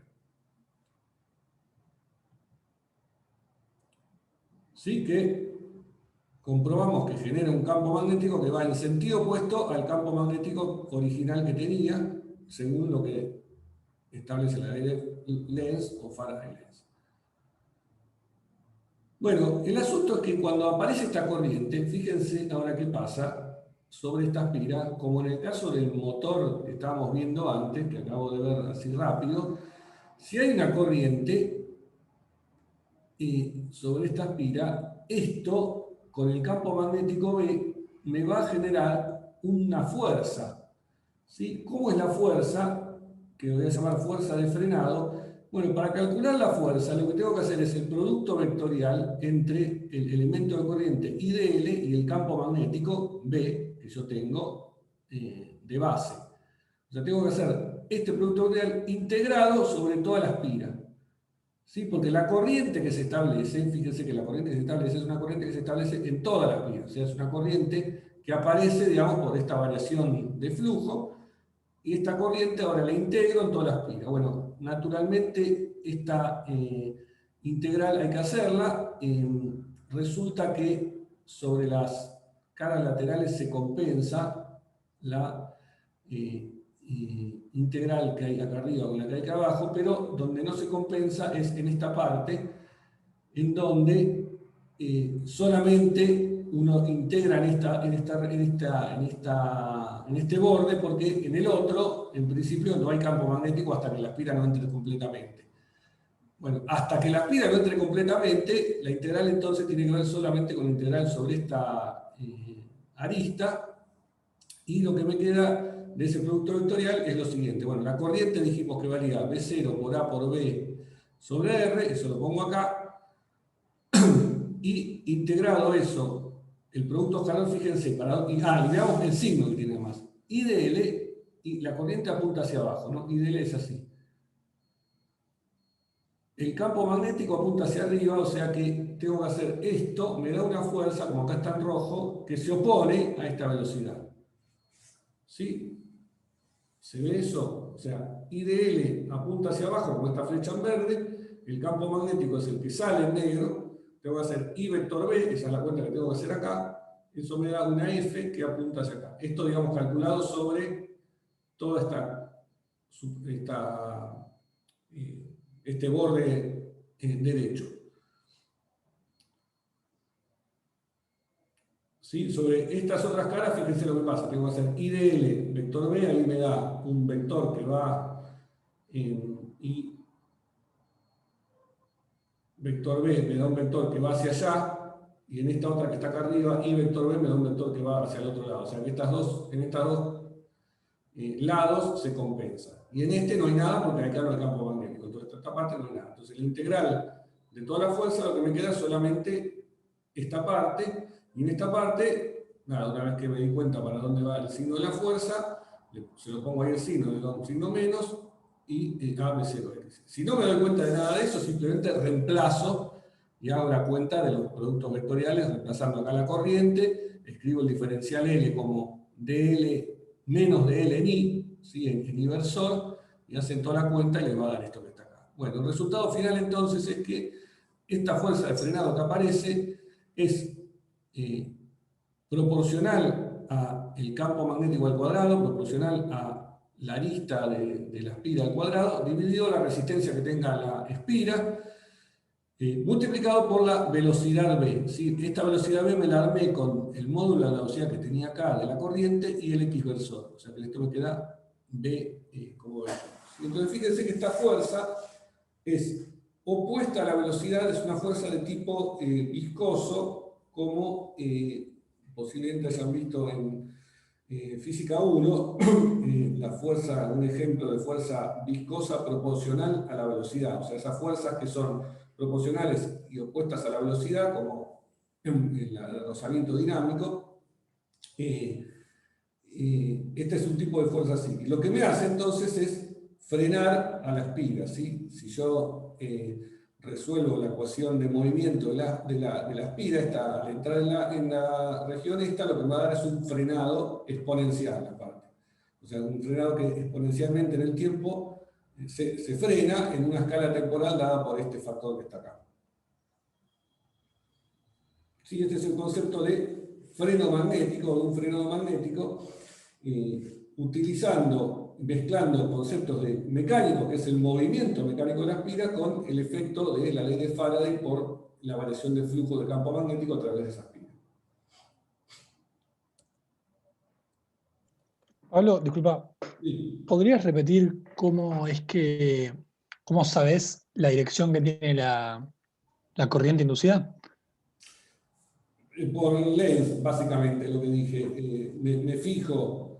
¿Sí? Que comprobamos que genera un campo magnético que va en sentido opuesto al campo magnético original que tenía, según lo que establece la ley de Lenz o Faraday-Lenz. Bueno, el asunto es que cuando aparece esta corriente, fíjense ahora qué pasa sobre esta espiga, como en el caso del motor que estábamos viendo antes, que acabo de ver así rápido, si hay una corriente sobre esta espiga, esto con el campo magnético B me va a generar una fuerza. ¿Sí? ¿Cómo es la fuerza? Que voy a llamar fuerza de frenado. Bueno, para calcular la fuerza lo que tengo que hacer es el producto vectorial entre el elemento de corriente IDL y el campo magnético B que yo tengo de base. O sea, tengo que hacer este producto vectorial integrado sobre toda la espiga. ¿Sí? Porque la corriente que se establece, fíjense que la corriente que se establece es una corriente que se establece en toda la espiga. O sea, es una corriente que aparece, digamos, por esta variación de flujo. Y esta corriente ahora la integro en toda la espiga. Bueno, naturalmente esta integral hay que hacerla. Resulta que sobre las caras laterales se compensa la integral que hay acá arriba con la que hay acá abajo, pero donde no se compensa es en esta parte, en donde solamente uno integra en este borde, porque en el otro, en principio, no hay campo magnético hasta que la espiga no entre completamente. Bueno, hasta que la espiga no entre completamente, la integral entonces tiene que ver solamente con la integral sobre esta arista, y lo que me queda de ese producto vectorial es lo siguiente. Bueno, la corriente dijimos que valía B0 por A por B sobre R, eso lo pongo acá, y integrado eso, el producto escalar, fíjense, y veamos el signo que tiene más. IDL y la corriente apunta hacia abajo, ¿no? Y dl es así. El campo magnético apunta hacia arriba, o sea que tengo que hacer esto, me da una fuerza, como acá está en rojo, que se opone a esta velocidad. ¿Sí? ¿Se ve eso? O sea, IDL apunta hacia abajo, como esta flecha en verde, el campo magnético es el que sale en negro, tengo que hacer I vector B, esa es la cuenta que tengo que hacer acá, eso me da una F que apunta hacia acá. Esto, digamos, calculado sobre toda este borde derecho. ¿Sí? Sobre estas otras caras, fíjense lo que pasa. Tengo que hacer IDL, vector B, ahí me da un vector que va y vector B me da un vector que va hacia allá, y en esta otra que está acá arriba, I vector B me da un vector que va hacia el otro lado. O sea que en estas dos lados se compensa. Y en este no hay nada porque acá no hay campo magnético. Entonces, esta parte no hay nada. Entonces, la integral de toda la fuerza, lo que me queda es solamente esta parte. Y en esta parte, nada, una vez que me di cuenta para dónde va el signo de la fuerza, se lo pongo ahí el signo, le doy un signo menos y AB0X. Si no me doy cuenta de nada de eso, simplemente reemplazo y hago la cuenta de los productos vectoriales, reemplazando acá la corriente, escribo el diferencial L como dl menos dl en I, ¿sí? en inversor, y hacen toda la cuenta y les va a dar esto que está acá. Bueno, el resultado final entonces es que esta fuerza de frenado que aparece es proporcional al campo magnético al cuadrado, proporcional a la arista de la espira al cuadrado, dividido la resistencia que tenga la espira, multiplicado por la velocidad B. ¿Sí? Esta velocidad B me la armé con el módulo de la velocidad que tenía acá de la corriente y el X versor. O sea que esto me queda B como B. Entonces fíjense que esta fuerza es opuesta a la velocidad, es una fuerza de tipo viscoso, como posiblemente hayan visto en física 1, la fuerza, un ejemplo de fuerza viscosa proporcional a la velocidad. O sea, esas fuerzas que son proporcionales y opuestas a la velocidad, como el rozamiento dinámico. Este es un tipo de fuerza así. Y lo que me hace entonces es frenar a la espira. ¿Sí? Si yo resuelvo la ecuación de movimiento de la espira, al entrar en la región esta, lo que me va a dar es un frenado exponencial aparte. O sea, un frenado que exponencialmente en el tiempo se frena en una escala temporal dada por este factor que está acá. Sí, este es el concepto de freno magnético, de un frenado magnético, mezclando conceptos de mecánico, que es el movimiento mecánico de la espira, con el efecto de la ley de Faraday por la variación del flujo de campo magnético a través de esa espira. Pablo, disculpa, Sí. ¿podrías repetir cómo sabes la dirección que tiene la corriente inducida? Por ley, básicamente, lo que dije. Me fijo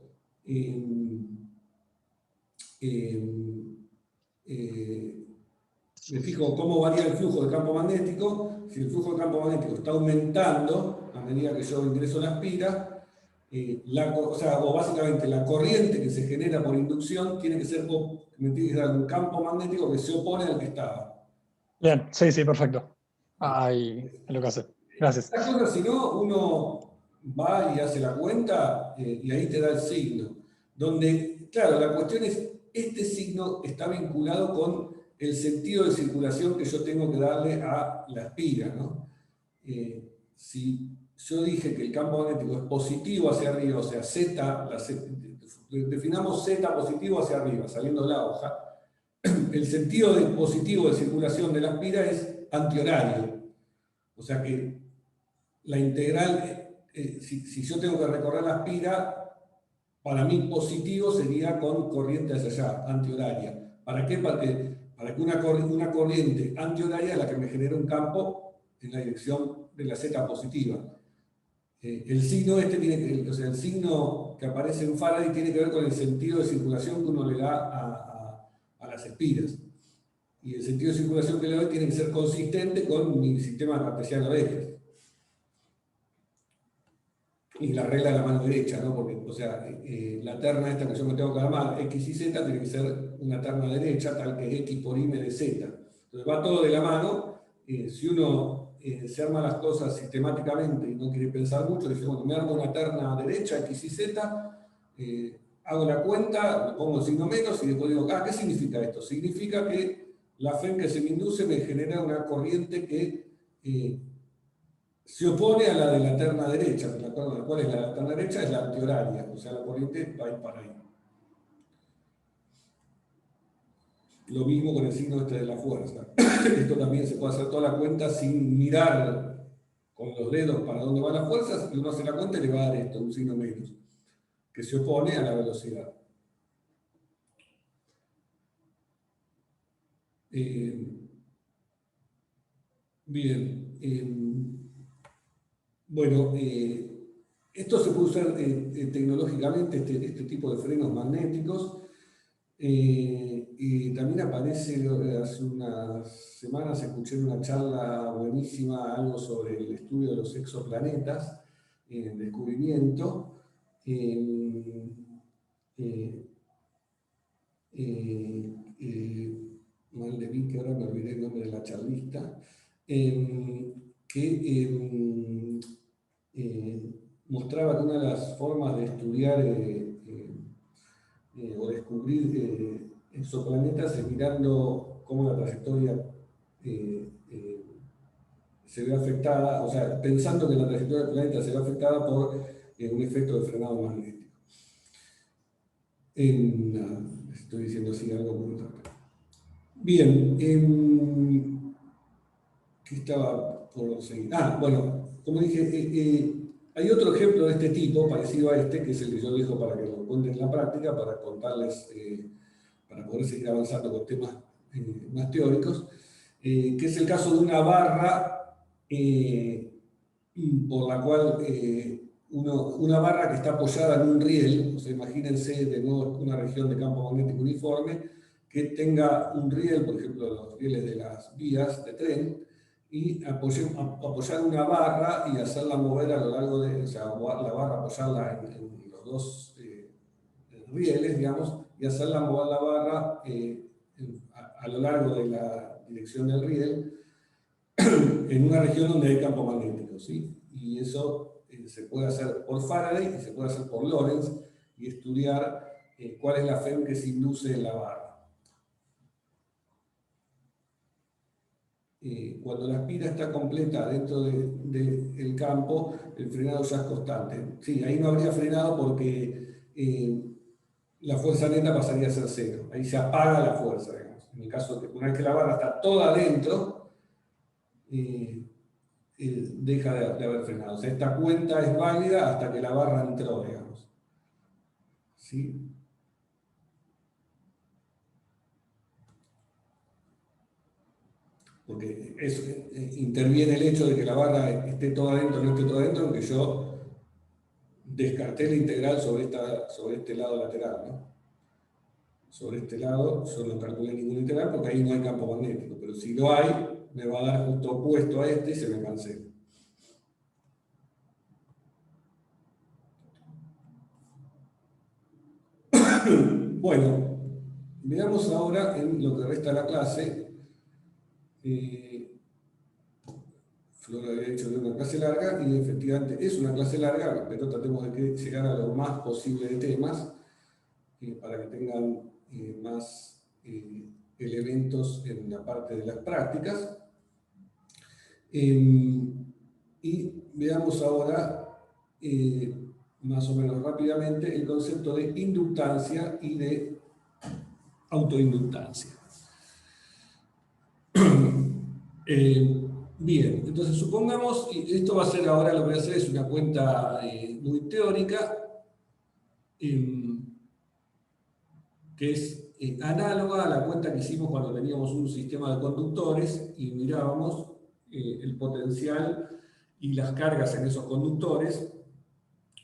me fijo cómo varía el flujo de campo magnético. Si el flujo de campo magnético está aumentando a medida que yo ingreso la espira, o básicamente la corriente que se genera por inducción tiene que ser un campo magnético que se opone al que estaba. Bien, sí, sí, perfecto. Ahí es lo que hace. Gracias. Estas cosas, si no, uno va y hace la cuenta y ahí te da el signo. Donde, claro, la cuestión es, este signo está vinculado con el sentido de circulación que yo tengo que darle a la espira, ¿no? Si yo dije que el campo magnético es positivo hacia arriba, o sea, definamos Z positivo hacia arriba, saliendo de la hoja, el sentido positivo de circulación de la espira es antihorario. O sea que la integral, si yo tengo que recorrer la espira, para mí positivo sería con corriente hacia allá, antihoraria. ¿Para qué? Para que una corriente antihoraria es la que me genera un campo en la dirección de la Z positiva. El signo el signo que aparece en Faraday tiene que ver con el sentido de circulación que uno le da a las espiras. Y el sentido de circulación que le doy tiene que ser consistente con mi sistema cartesiano de ejes. y la regla de la mano derecha, ¿no? Porque, o sea, la terna esta que yo me tengo que armar, X y Z, tiene que ser una terna derecha, tal que X por Y me dé Z. Entonces va todo de la mano. Si uno se arma las cosas sistemáticamente y no quiere pensar mucho, dice, bueno, me armo una terna derecha, X y Z, hago la cuenta, le pongo el signo menos y después digo, ¿qué significa esto? Significa que la FEM que se me induce me genera una corriente que se opone a la de la terna derecha. ¿Cuál es la terna derecha? Es la antihoraria, o sea, la corriente va a ir para ahí. Lo mismo con el signo este de la fuerza. Esto también se puede hacer toda la cuenta sin mirar con los dedos para dónde van las fuerzas, y uno hace la cuenta y le va a dar esto, un signo menos, que se opone a la velocidad. Bien. Bueno, esto se puede usar tecnológicamente, este tipo de frenos magnéticos. Y también aparece, hace unas semanas escuché en una charla buenísima algo sobre el estudio de los exoplanetas, el descubrimiento. Mal de mí que ahora me olvidé el nombre de la charlista, que mostraba que una de las formas de estudiar o descubrir exoplanetas es mirando cómo la trayectoria se ve afectada, o sea, pensando que la trayectoria del planeta se ve afectada por un efecto de frenado magnético. Nada, estoy diciendo así algo muy rápido. Bien, ¿qué estaba por seguir? Bueno, como dije, hay otro ejemplo de este tipo, parecido a este, que es el que yo dejo para que lo cuenten en la práctica, para contarles, para poder seguir avanzando con temas más teóricos, que es el caso de una barra por la cual una barra que está apoyada en un riel, o sea, imagínense de nuevo una región de campo magnético uniforme, que tenga un riel, por ejemplo, los rieles de las vías de tren, y apoyar una barra y hacerla mover a lo largo de, o sea, la barra apoyarla en los dos rieles, digamos, y hacerla mover la barra a lo largo de la dirección del riel en una región donde hay campo magnético, ¿sí? Y eso se puede hacer por Faraday y se puede hacer por Lorentz y estudiar cuál es la FEM que se induce en la barra. Cuando la espira está completa dentro del campo, el frenado ya es constante. Sí, ahí no habría frenado porque la fuerza neta pasaría a ser cero. Ahí se apaga la fuerza, digamos. En el caso de que una vez que la barra está toda adentro, deja de haber frenado. O sea, esta cuenta es válida hasta que la barra entró, digamos. ¿Sí? Porque eso, interviene el hecho de que la barra esté toda adentro o no esté toda adentro, aunque yo descarté la integral sobre este lado lateral, ¿no? Sobre este lado yo no calculé ninguna integral porque ahí no hay campo magnético, pero si lo hay, me va a dar justo opuesto a este y se me cancela. Bueno, veamos ahora en lo que resta de la clase. Flor había dicho que era una clase larga y efectivamente es una clase larga, pero tratemos de llegar a lo más posible de temas para que tengan más elementos en la parte de las prácticas. Y veamos ahora, más o menos rápidamente, el concepto de inductancia y de autoinductancia. Bien, entonces supongamos, y esto va a ser ahora, lo que voy a hacer es una cuenta muy teórica, que es análoga a la cuenta que hicimos cuando teníamos un sistema de conductores y mirábamos el potencial y las cargas en esos conductores.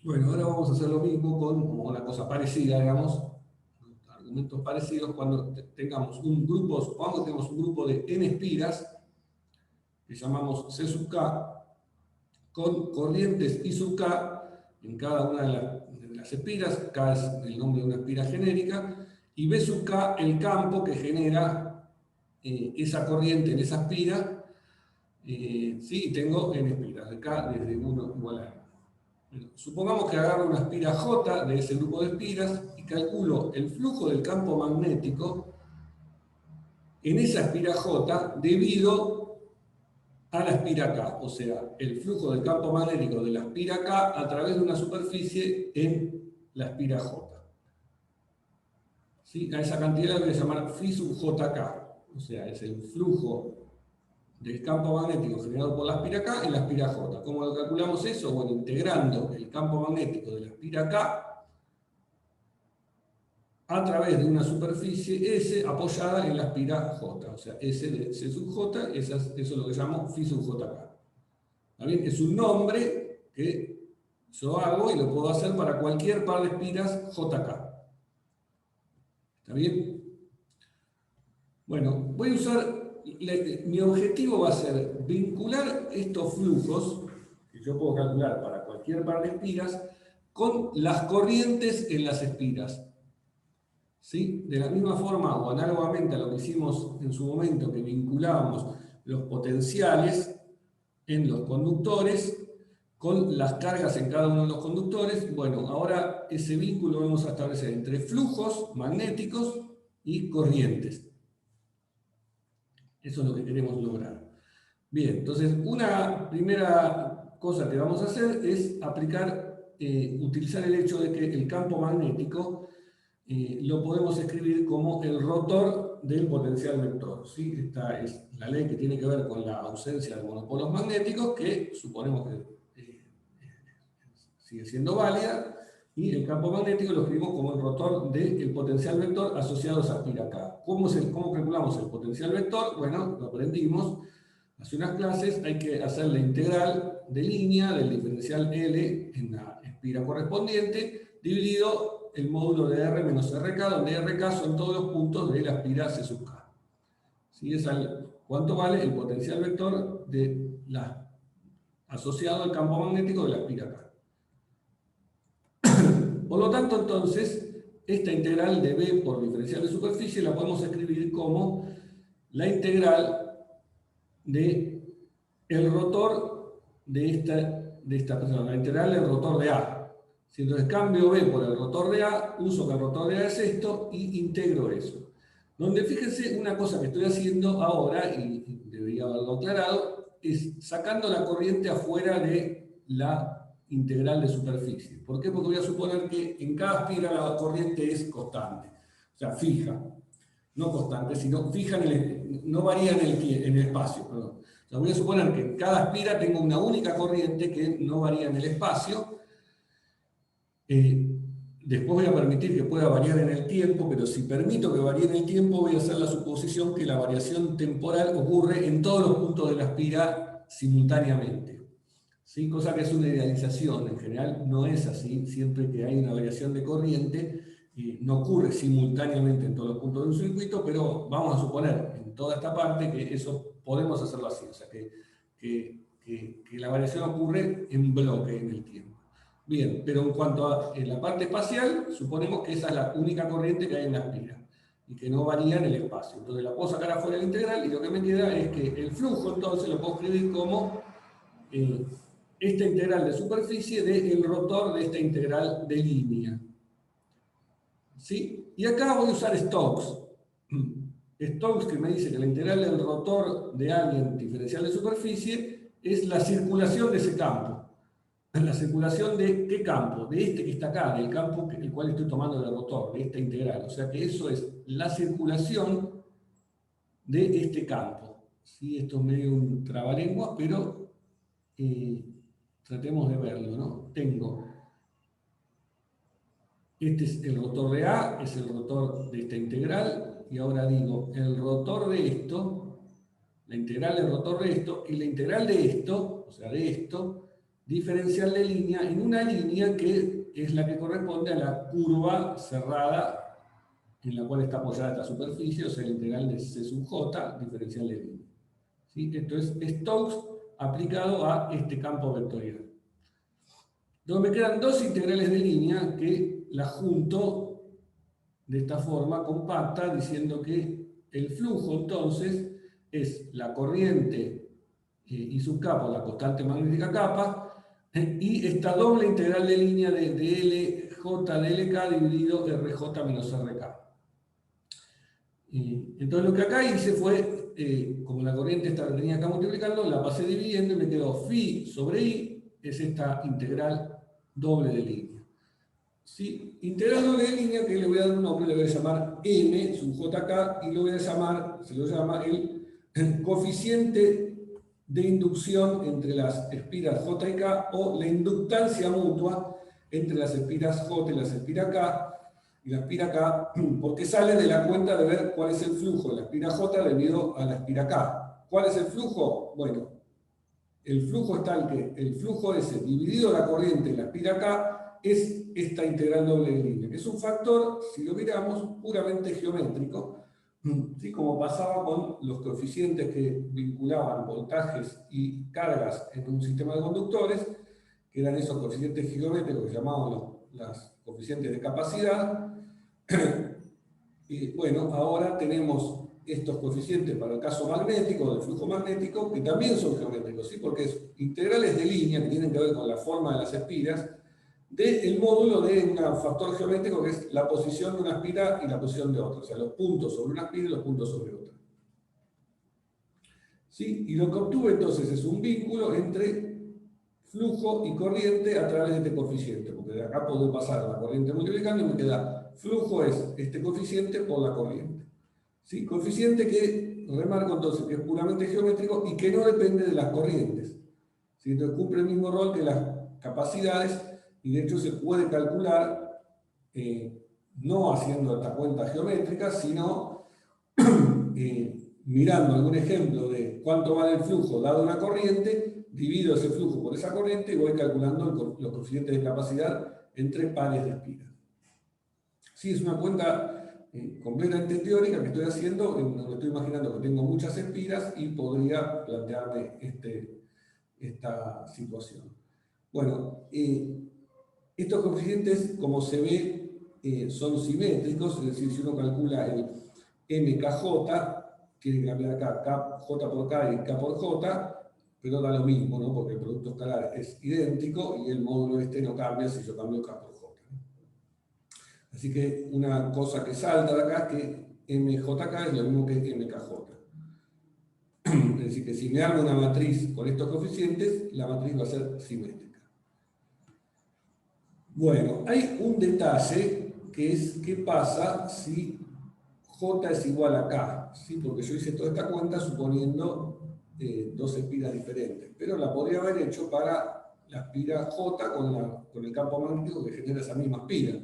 Bueno, ahora vamos a hacer lo mismo con una cosa parecida, digamos, argumentos parecidos, cuando tengamos un grupo, supongamos que tenemos un grupo de n espiras, que llamamos C sub k, con corrientes I sub k en cada una de las espiras. K es el nombre de una espira genérica, y B sub K el campo que genera esa corriente en esa espira. Sí, tengo n espiras, de K desde 1 igual a n. Bueno, supongamos que agarro una espira J de ese grupo de espiras y calculo el flujo del campo magnético en esa espira J debido a la espira K, o sea, el flujo del campo magnético de la espira K a través de una superficie en la espira J. ¿Sí? A esa cantidad la voy a llamar phi sub JK, o sea, es el flujo del campo magnético generado por la espira K en la espira J. ¿Cómo lo calculamos eso? Bueno, integrando el campo magnético de la espira K a través de una superficie S apoyada en la espira J, o sea, S de C sub J, eso es lo que llamo phi sub JK. ¿Está bien? Es un nombre que yo hago y lo puedo hacer para cualquier par de espiras JK. ¿Está bien? Bueno, voy a usar, mi objetivo va a ser vincular estos flujos, que yo puedo calcular para cualquier par de espiras, con las corrientes en las espiras. ¿Sí? De la misma forma o análogamente a lo que hicimos en su momento, que vinculábamos los potenciales en los conductores con las cargas en cada uno de los conductores, bueno, ahora ese vínculo lo vamos a establecer entre flujos magnéticos y corrientes. Eso es lo que queremos lograr. Bien, entonces una primera cosa que vamos a hacer es utilizar el hecho de que el campo magnético lo podemos escribir como el rotor del potencial vector. ¿Sí? Esta es la ley que tiene que ver con la ausencia de monopolos magnéticos, que suponemos que sigue siendo válida, y el campo magnético lo escribimos como el rotor del potencial vector asociado a esa espira K. ¿Cómo calculamos el potencial vector? Bueno, lo aprendimos hace unas clases. Hay que hacer la integral de línea del diferencial L en la espira correspondiente, dividido el módulo de R menos RK, donde RK son todos los puntos de la espira C sub K. ¿Sí? ¿Cuánto vale el potencial vector asociado al campo magnético de la espira K? Por lo tanto, entonces, esta integral de B por diferencial de superficie la podemos escribir como la integral de el rotor la integral del rotor de A. Si entonces cambio B por el rotor de A, uso que el rotor de A es esto y integro eso. Donde fíjense una cosa que estoy haciendo ahora, y debería haberlo aclarado, es sacando la corriente afuera de la integral de superficie. ¿Por qué? Porque voy a suponer que en cada espira la corriente es constante, o sea, fija. No constante, sino fija no varía en el espacio. Perdón. O sea, voy a suponer que en cada espira tengo una única corriente que no varía en el espacio. Después voy a permitir que pueda variar en el tiempo, pero si permito que varíe en el tiempo, voy a hacer la suposición que la variación temporal ocurre en todos los puntos de la espira simultáneamente. ¿Sí? Cosa que es una idealización, en general no es así. Siempre que hay una variación de corriente, no ocurre simultáneamente en todos los puntos de un circuito, pero vamos a suponer en toda esta parte que eso podemos hacerlo así, o sea, que la variación ocurre en bloque en el tiempo. Bien, pero en cuanto a la parte espacial, suponemos que esa es la única corriente que hay en la espira y que no varía en el espacio. Entonces la puedo sacar afuera del integral y lo que me queda es que el flujo entonces lo puedo escribir como esta integral de superficie del rotor de esta integral de línea. ¿Sí? Y acá voy a usar Stokes. Stokes, que me dice que la integral del rotor de alguien diferencial de superficie es la circulación de ese campo. ¿La circulación de qué campo? De este que está acá, del campo el cual estoy tomando del rotor, de esta integral. O sea que eso es la circulación de este campo. ¿Sí? Esto es medio un trabalenguas, pero tratemos de verlo, ¿no? Este es el rotor de A, es el rotor de esta integral, y ahora digo, el rotor de esto, la integral del rotor de esto, y la integral de esto, o sea, de esto, diferencial de línea en una línea que es la que corresponde a la curva cerrada en la cual está apoyada esta superficie, o sea, la integral de C sub J, diferencial de línea. ¿Sí? Esto es Stokes aplicado a este campo vectorial. donde me quedan dos integrales de línea que las junto de esta forma compacta, diciendo que el flujo entonces es la corriente y su capa, la constante magnética capa, y esta doble integral de línea de LJ de LK dividido RJ menos RK. Entonces lo que acá hice fue, como la corriente esta que tenía acá multiplicando, la pasé dividiendo y me quedó phi sobre i, es esta integral doble de línea. ¿Sí? Integral doble de línea que le voy a dar un nombre, le voy a llamar m, es un jk, y lo voy a llamar, se lo llama el coeficiente de inducción entre las espiras J y K, o la inductancia mutua entre las espiras J y las espiras K, y la espira K, porque sale de la cuenta de ver cuál es el flujo de la espira J debido a la espira K. ¿Cuál es el flujo? Bueno, el flujo es tal que el flujo S dividido la corriente en la espira K es esta integral doble de línea, que es un factor, si lo miramos, puramente geométrico, ¿sí? Como pasaba con los coeficientes que vinculaban voltajes y cargas en un sistema de conductores, que eran esos coeficientes geométricos que llamaban los coeficientes de capacidad. Y bueno, ahora tenemos estos coeficientes para el caso magnético, del flujo magnético, que también son geométricos, ¿sí? Porque es integrales de línea que tienen que ver con la forma de las espiras, del módulo de un factor geométrico que es la posición de una espira y la posición de otra, o sea, los puntos sobre una espira y los puntos sobre otra. ¿Sí? Y lo que obtuve entonces es un vínculo entre flujo y corriente a través de este coeficiente, porque de acá puedo pasar la corriente multiplicando y me queda flujo es este coeficiente por la corriente. ¿Sí? Coeficiente que remarco entonces que es puramente geométrico y que no depende de las corrientes. ¿Sí? Entonces cumple el mismo rol que las capacidades y de hecho se puede calcular no haciendo esta cuenta geométrica, sino mirando algún ejemplo de cuánto vale el flujo dado una corriente, divido ese flujo por esa corriente y voy calculando los coeficientes de capacidad entre pares de espiras. Sí, es una cuenta completamente teórica que estoy haciendo, en donde estoy imaginando que tengo muchas espiras y podría plantearme esta situación. Bueno, estos coeficientes, como se ve, son simétricos, es decir, si uno calcula el MKJ, tiene que cambiar acá, J por K y K por J, pero da lo mismo, ¿no? Porque el producto escalar es idéntico y el módulo este no cambia si yo cambio K por J. Así que una cosa que salta de acá es que MJK es lo mismo que MKJ. Es decir, que si me hago una matriz con estos coeficientes, la matriz va a ser simétrica. Bueno, hay un detalle que es qué pasa si J es igual a K, ¿sí? Porque yo hice toda esta cuenta suponiendo dos espiras diferentes, pero la podría haber hecho para la espira J con el campo magnético que genera esa misma espira.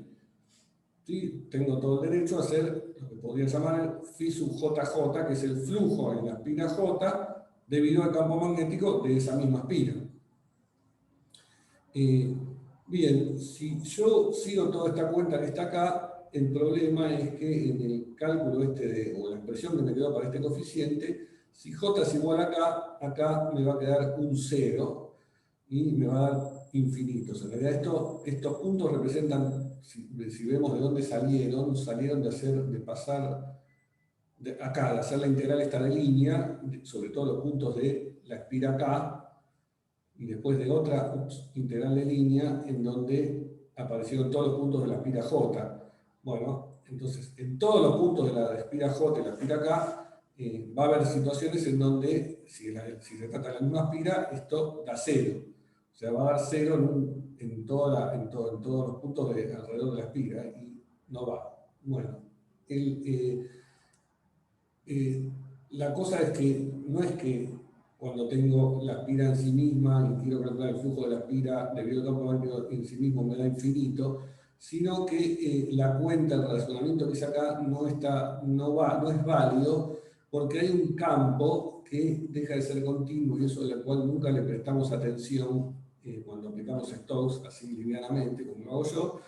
¿Sí? Tengo todo el derecho a hacer lo que podría llamar el phi sub JJ, que es el flujo en la espira J debido al campo magnético de esa misma espira. Bien, si yo sigo toda esta cuenta que está acá, el problema es que en el cálculo o la expresión que me quedó para este coeficiente, si J es igual a K, acá me va a quedar un 0 y me va a dar infinitos. En realidad estos puntos representan, si vemos de dónde salieron de pasar acá, de hacer la integral esta de línea, sobre todo los puntos de la espira K, y después de otra integral de línea en donde aparecieron todos los puntos de la espira J. Bueno, entonces en todos los puntos de la espira J y la espira K va a haber situaciones en donde, si se trata de la misma espira, esto da 0. O sea, va a dar 0 en todos los puntos alrededor de la espira y no va. Bueno, la cosa es que no es que cuando tengo la espira en sí misma y quiero calcular el flujo de la espira debido al campo magnético en sí mismo me da infinito, sino que la cuenta, el relacionamiento que hice acá no es válido porque hay un campo que deja de ser continuo y eso de lo cual nunca le prestamos atención cuando aplicamos Stokes así livianamente como lo hago yo.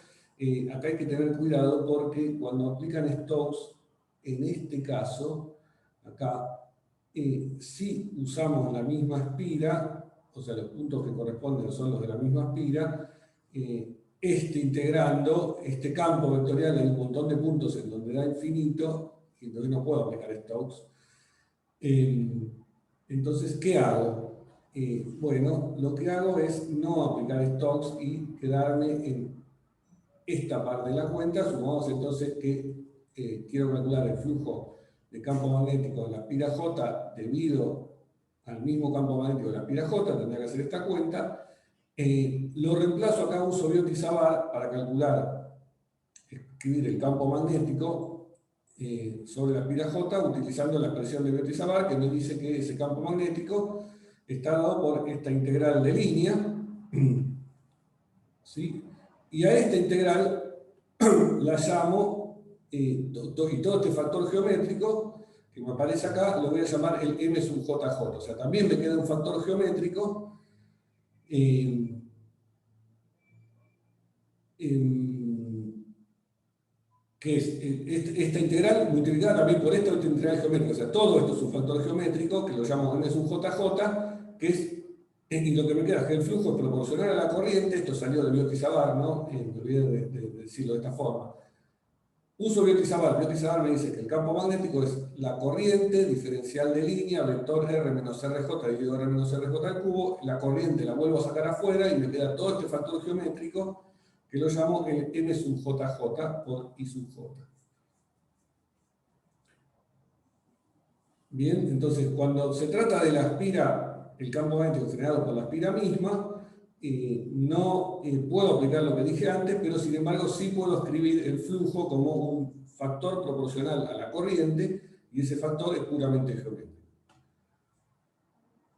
Acá hay que tener cuidado porque cuando aplican Stokes, en este caso, acá, si usamos la misma espira, o sea, los puntos que corresponden son los de la misma espira, integrando este campo vectorial en un montón de puntos en donde da infinito, y entonces no puedo aplicar Stokes. Entonces, ¿qué hago? Bueno, lo que hago es no aplicar Stokes y quedarme en esta parte de la cuenta. Supongamos entonces que quiero calcular el flujo de campo magnético de la espira J debido al mismo campo magnético de la espira J, tendría que hacer esta cuenta. Lo reemplazo acá, uso Biot-Savart para calcular, escribir el campo magnético sobre la espira J, utilizando la expresión de Biot-Savart que me dice que ese campo magnético está dado por esta integral de línea, ¿sí? Y a esta integral la llamo, y todo este factor geométrico que me aparece acá, lo voy a llamar el M sub JJ. O sea, también me queda un factor geométrico que es esta integral multiplicada también por esta integral geométrica. O sea, todo esto es un factor geométrico que lo llamo M sub JJ, que es, y lo que me queda es que el flujo es proporcional a la corriente. Esto salió de Biot-Savart, ¿no? Me olvidé de decirlo de esta forma. Uso Biot-Savart. Biot-Savart me dice que el campo magnético es la corriente diferencial de línea, vector R menos RJ dividido R menos RJ al cubo. La corriente la vuelvo a sacar afuera y me queda todo este factor geométrico que lo llamo el M sub JJ por I sub J. Bien, entonces cuando se trata de la espira, el campo magnético generado por la espira misma, no puedo aplicar lo que dije antes, pero sin embargo sí puedo escribir el flujo como un factor proporcional a la corriente, y ese factor es puramente geométrico.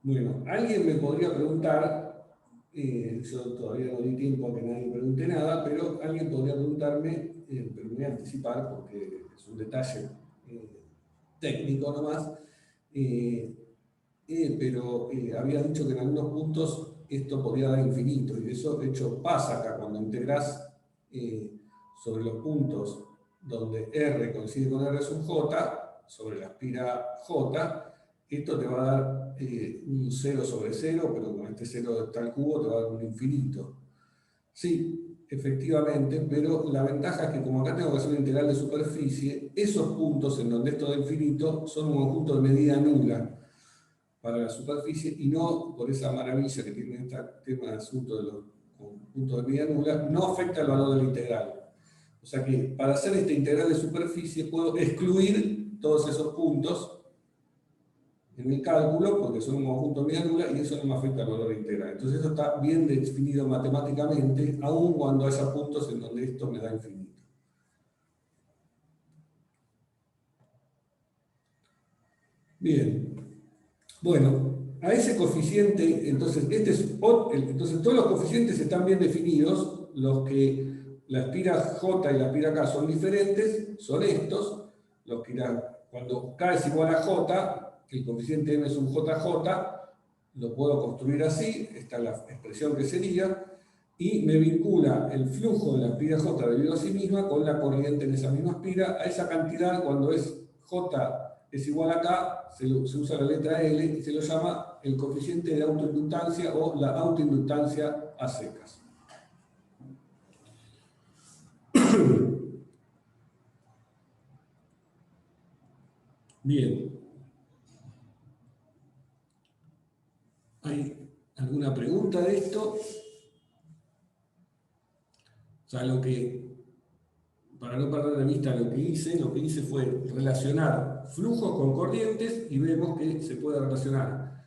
Bueno, alguien me podría preguntar, yo todavía no di tiempo a que nadie pregunte nada, pero alguien podría preguntarme, pero me voy a anticipar porque es un detalle técnico nomás, pero había dicho que en algunos puntos esto podía dar infinito, y eso de hecho pasa acá cuando integrás sobre los puntos donde R coincide con R sub J, sobre la espira J, esto te va a dar un 0 sobre 0, pero con este 0 está al cubo te va a dar un infinito. Sí, efectivamente, pero la ventaja es que como acá tengo que hacer una integral de superficie, esos puntos en donde esto da infinito son un conjunto de medida nula para la superficie, y no por esa maravilla que tiene este tema de asunto de los puntos de medida nula, no afecta el valor de la integral. O sea que para hacer esta integral de superficie puedo excluir todos esos puntos en mi cálculo, porque son un conjunto de medida nula, y eso no me afecta el valor de integral. Entonces eso está bien definido matemáticamente, aun cuando haya puntos en donde esto me da infinito. Bien. Bueno, a ese coeficiente, entonces, entonces todos los coeficientes están bien definidos. Los que la espira J y la espira K son diferentes, son estos. Los que cuando K es igual a J, el coeficiente M es un JJ, lo puedo construir así, esta es la expresión que sería, y me vincula el flujo de la espira J debido a sí misma con la corriente en esa misma espira. A esa cantidad, cuando es J es igual a K, se usa la letra L y se lo llama el coeficiente de autoinductancia o la autoinductancia a secas. Bien. ¿Hay alguna pregunta de esto? O sea, para no perder de vista lo que hice fue relacionar flujos con corrientes, y vemos que se puede relacionar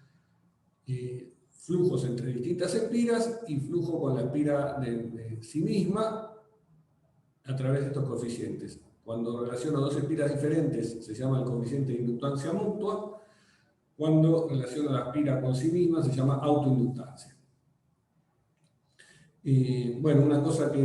flujos entre distintas espiras y flujo con la espira de sí misma a través de estos coeficientes. Cuando relaciono dos espiras diferentes se llama el coeficiente de inductancia mutua. Cuando relaciono la espira con sí misma se llama autoinductancia. Bueno, una cosa que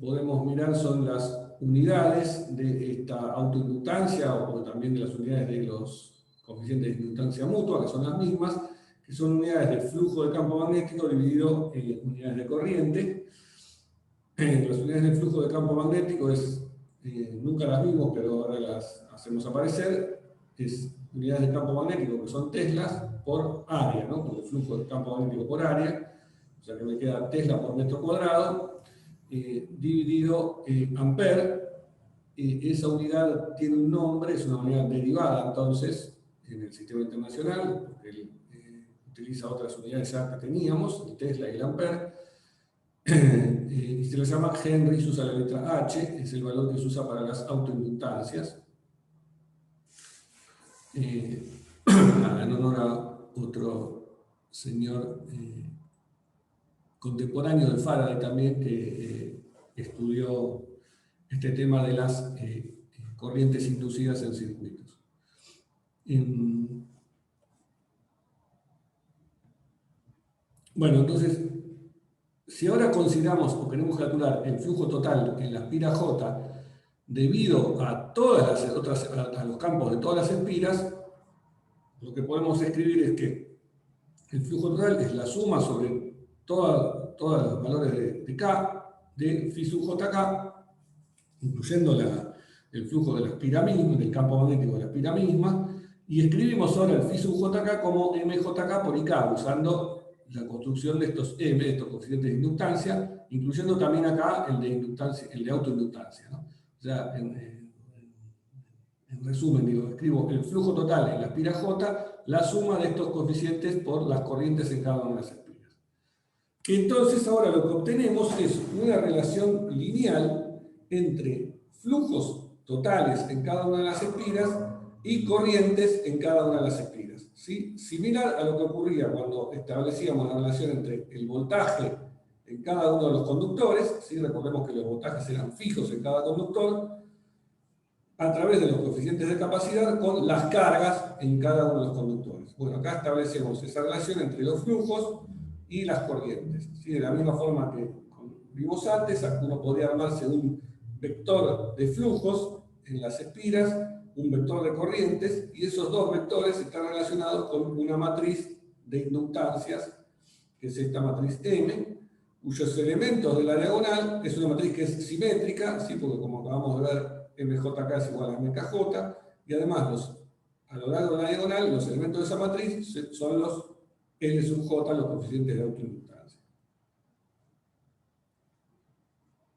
podemos mirar son las unidades de esta autoinductancia, o también de las unidades de los coeficientes de inductancia mutua, que son las mismas, que son unidades de flujo de campo magnético dividido en unidades de corriente. Las unidades de flujo de campo magnético nunca las vimos, pero ahora las hacemos aparecer. Es unidades de campo magnético que son teslas por área, ¿no? Porque el flujo de campo magnético por área. o sea que me queda Tesla por metro cuadrado, dividido ampere. Esa unidad tiene un nombre, es una unidad derivada entonces en el sistema internacional, porque él utiliza otras unidades ya que teníamos, el Tesla y el ampere, y se le llama Henry, se usa la letra H, es el valor que se usa para las autoinductancias, en honor a otro señor contemporáneo de Faraday también, que estudió este tema de las corrientes inducidas en circuitos. Bueno, entonces, si ahora consideramos o queremos calcular el flujo total en la espira J debido a todas las otras, a los campos de todas las espiras, lo que podemos escribir es que el flujo total es la suma sobre todos los valores de K, de phi sub JK, incluyendo el flujo de la espira misma, del campo magnético de la espira misma, y escribimos ahora el phi sub JK como MJK por IK, usando la construcción de estos M, de estos coeficientes de inductancia, incluyendo también acá el de autoinductancia, ¿no? O sea, en resumen, digo, escribo el flujo total en la espira J, la suma de estos coeficientes por las corrientes en cada una de las espiras. Que entonces ahora lo que obtenemos es una relación lineal entre flujos totales en cada una de las espiras y corrientes en cada una de las espiras, ¿sí? Similar a lo que ocurría cuando establecíamos la relación entre el voltaje en cada uno de los conductores, ¿sí? Recordemos que los voltajes eran fijos en cada conductor, a través de los coeficientes de capacidad con las cargas en cada uno de los conductores. Bueno, acá establecemos esa relación entre los flujos y las corrientes, ¿sí? De la misma forma que vimos antes, uno podría armarse un vector de flujos en las espiras, un vector de corrientes, y esos dos vectores están relacionados con una matriz de inductancias, que es esta matriz M, cuyos elementos de la diagonal es una matriz que es simétrica, ¿sí? Porque como acabamos de ver, MJK es igual a MKJ, y además a lo largo de la diagonal los elementos de esa matriz son los L sub J, los coeficientes de autoinductancia.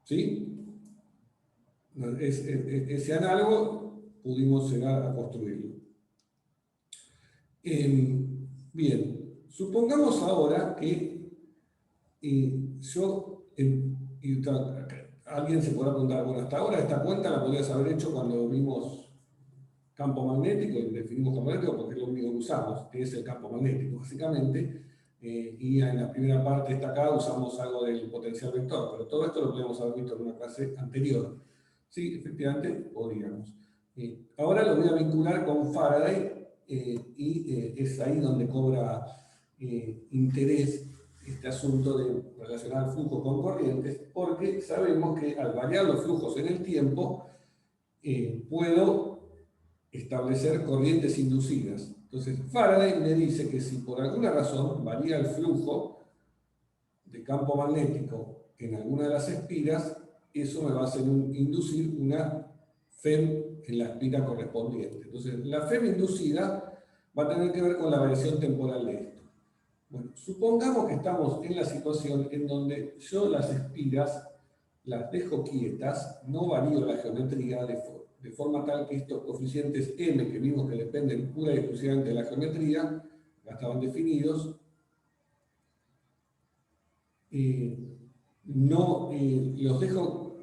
¿Sí? Ese análogo pudimos llegar a construirlo. Bien, supongamos ahora que alguien se podrá preguntar, bueno, hasta ahora esta cuenta la podrías haber hecho cuando vimos campo magnético y definimos campo magnético porque es lo único que usamos, que es el campo magnético, básicamente. Y en la primera parte esta acá usamos algo del potencial vector, pero todo esto lo podemos haber visto en una clase anterior. Sí, efectivamente, podríamos. Ahora lo voy a vincular con Faraday y es ahí donde cobra interés este asunto de relacionar flujo con corrientes, porque sabemos que al variar los flujos en el tiempo, puedo establecer corrientes inducidas. Entonces, Faraday me dice que si por alguna razón varía el flujo de campo magnético en alguna de las espiras, eso me va a hacer inducir una FEM en la espira correspondiente. Entonces, la FEM inducida va a tener que ver con la variación temporal de esto. Bueno, supongamos que estamos en la situación en donde yo las espiras las dejo quietas, no varío la geometría de forma tal que estos coeficientes M, que vimos que dependen pura y exclusivamente de la geometría, ya estaban definidos, los dejo,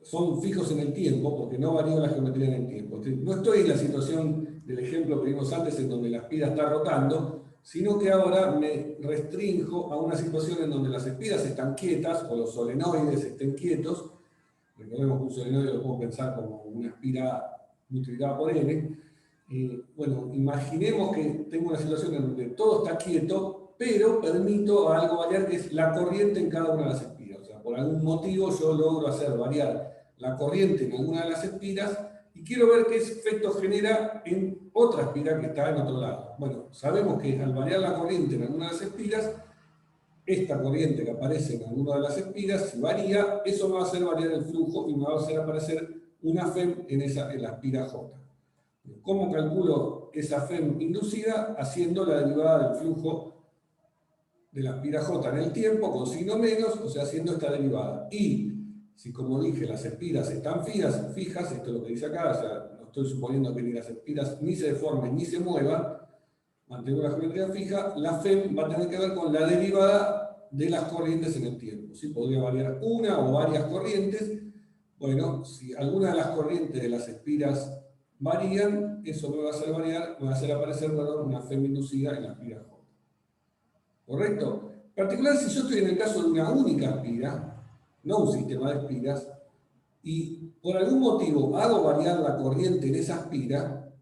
son fijos en el tiempo, porque no varío la geometría en el tiempo. Entonces, no estoy en la situación del ejemplo que vimos antes, en donde la espira está rotando, sino que ahora me restrinjo a una situación en donde las espiras están quietas, o los solenoides estén quietos. Recordemos que un solenoide lo puedo pensar como una espira multiplicada por n. Bueno, imaginemos que tengo una situación en donde todo está quieto, pero permito a algo variar, que es la corriente en cada una de las espiras. O sea, por algún motivo yo logro hacer variar la corriente en alguna de las espiras y quiero ver qué efecto genera en otra espira que está en otro lado. Bueno, sabemos que al variar la corriente en alguna de las espiras, esta corriente que aparece en alguna de las espiras, si varía, eso me va a hacer variar el flujo y me va a hacer aparecer una FEM en la espira J. ¿Cómo calculo esa FEM inducida? Haciendo la derivada del flujo de la espira J en el tiempo con signo menos, o sea, haciendo esta derivada. Y si, como dije, las espiras están fijas, esto es lo que dice acá, o sea, no estoy suponiendo que ni las espiras ni se deformen ni se muevan, mantengo la geometría fija, la FEM va a tener que ver con la derivada de las corrientes en el tiempo. ¿Sí? Podría variar una o varias corrientes. Bueno, si alguna de las corrientes de las espiras varían, eso me va a hacer variar, me va a hacer aparecer, perdón, una FEM inducida en la espira J. ¿Correcto? En particular, si yo estoy en el caso de una única espira, no un sistema de espiras, y por algún motivo hago variar la corriente en esa espira,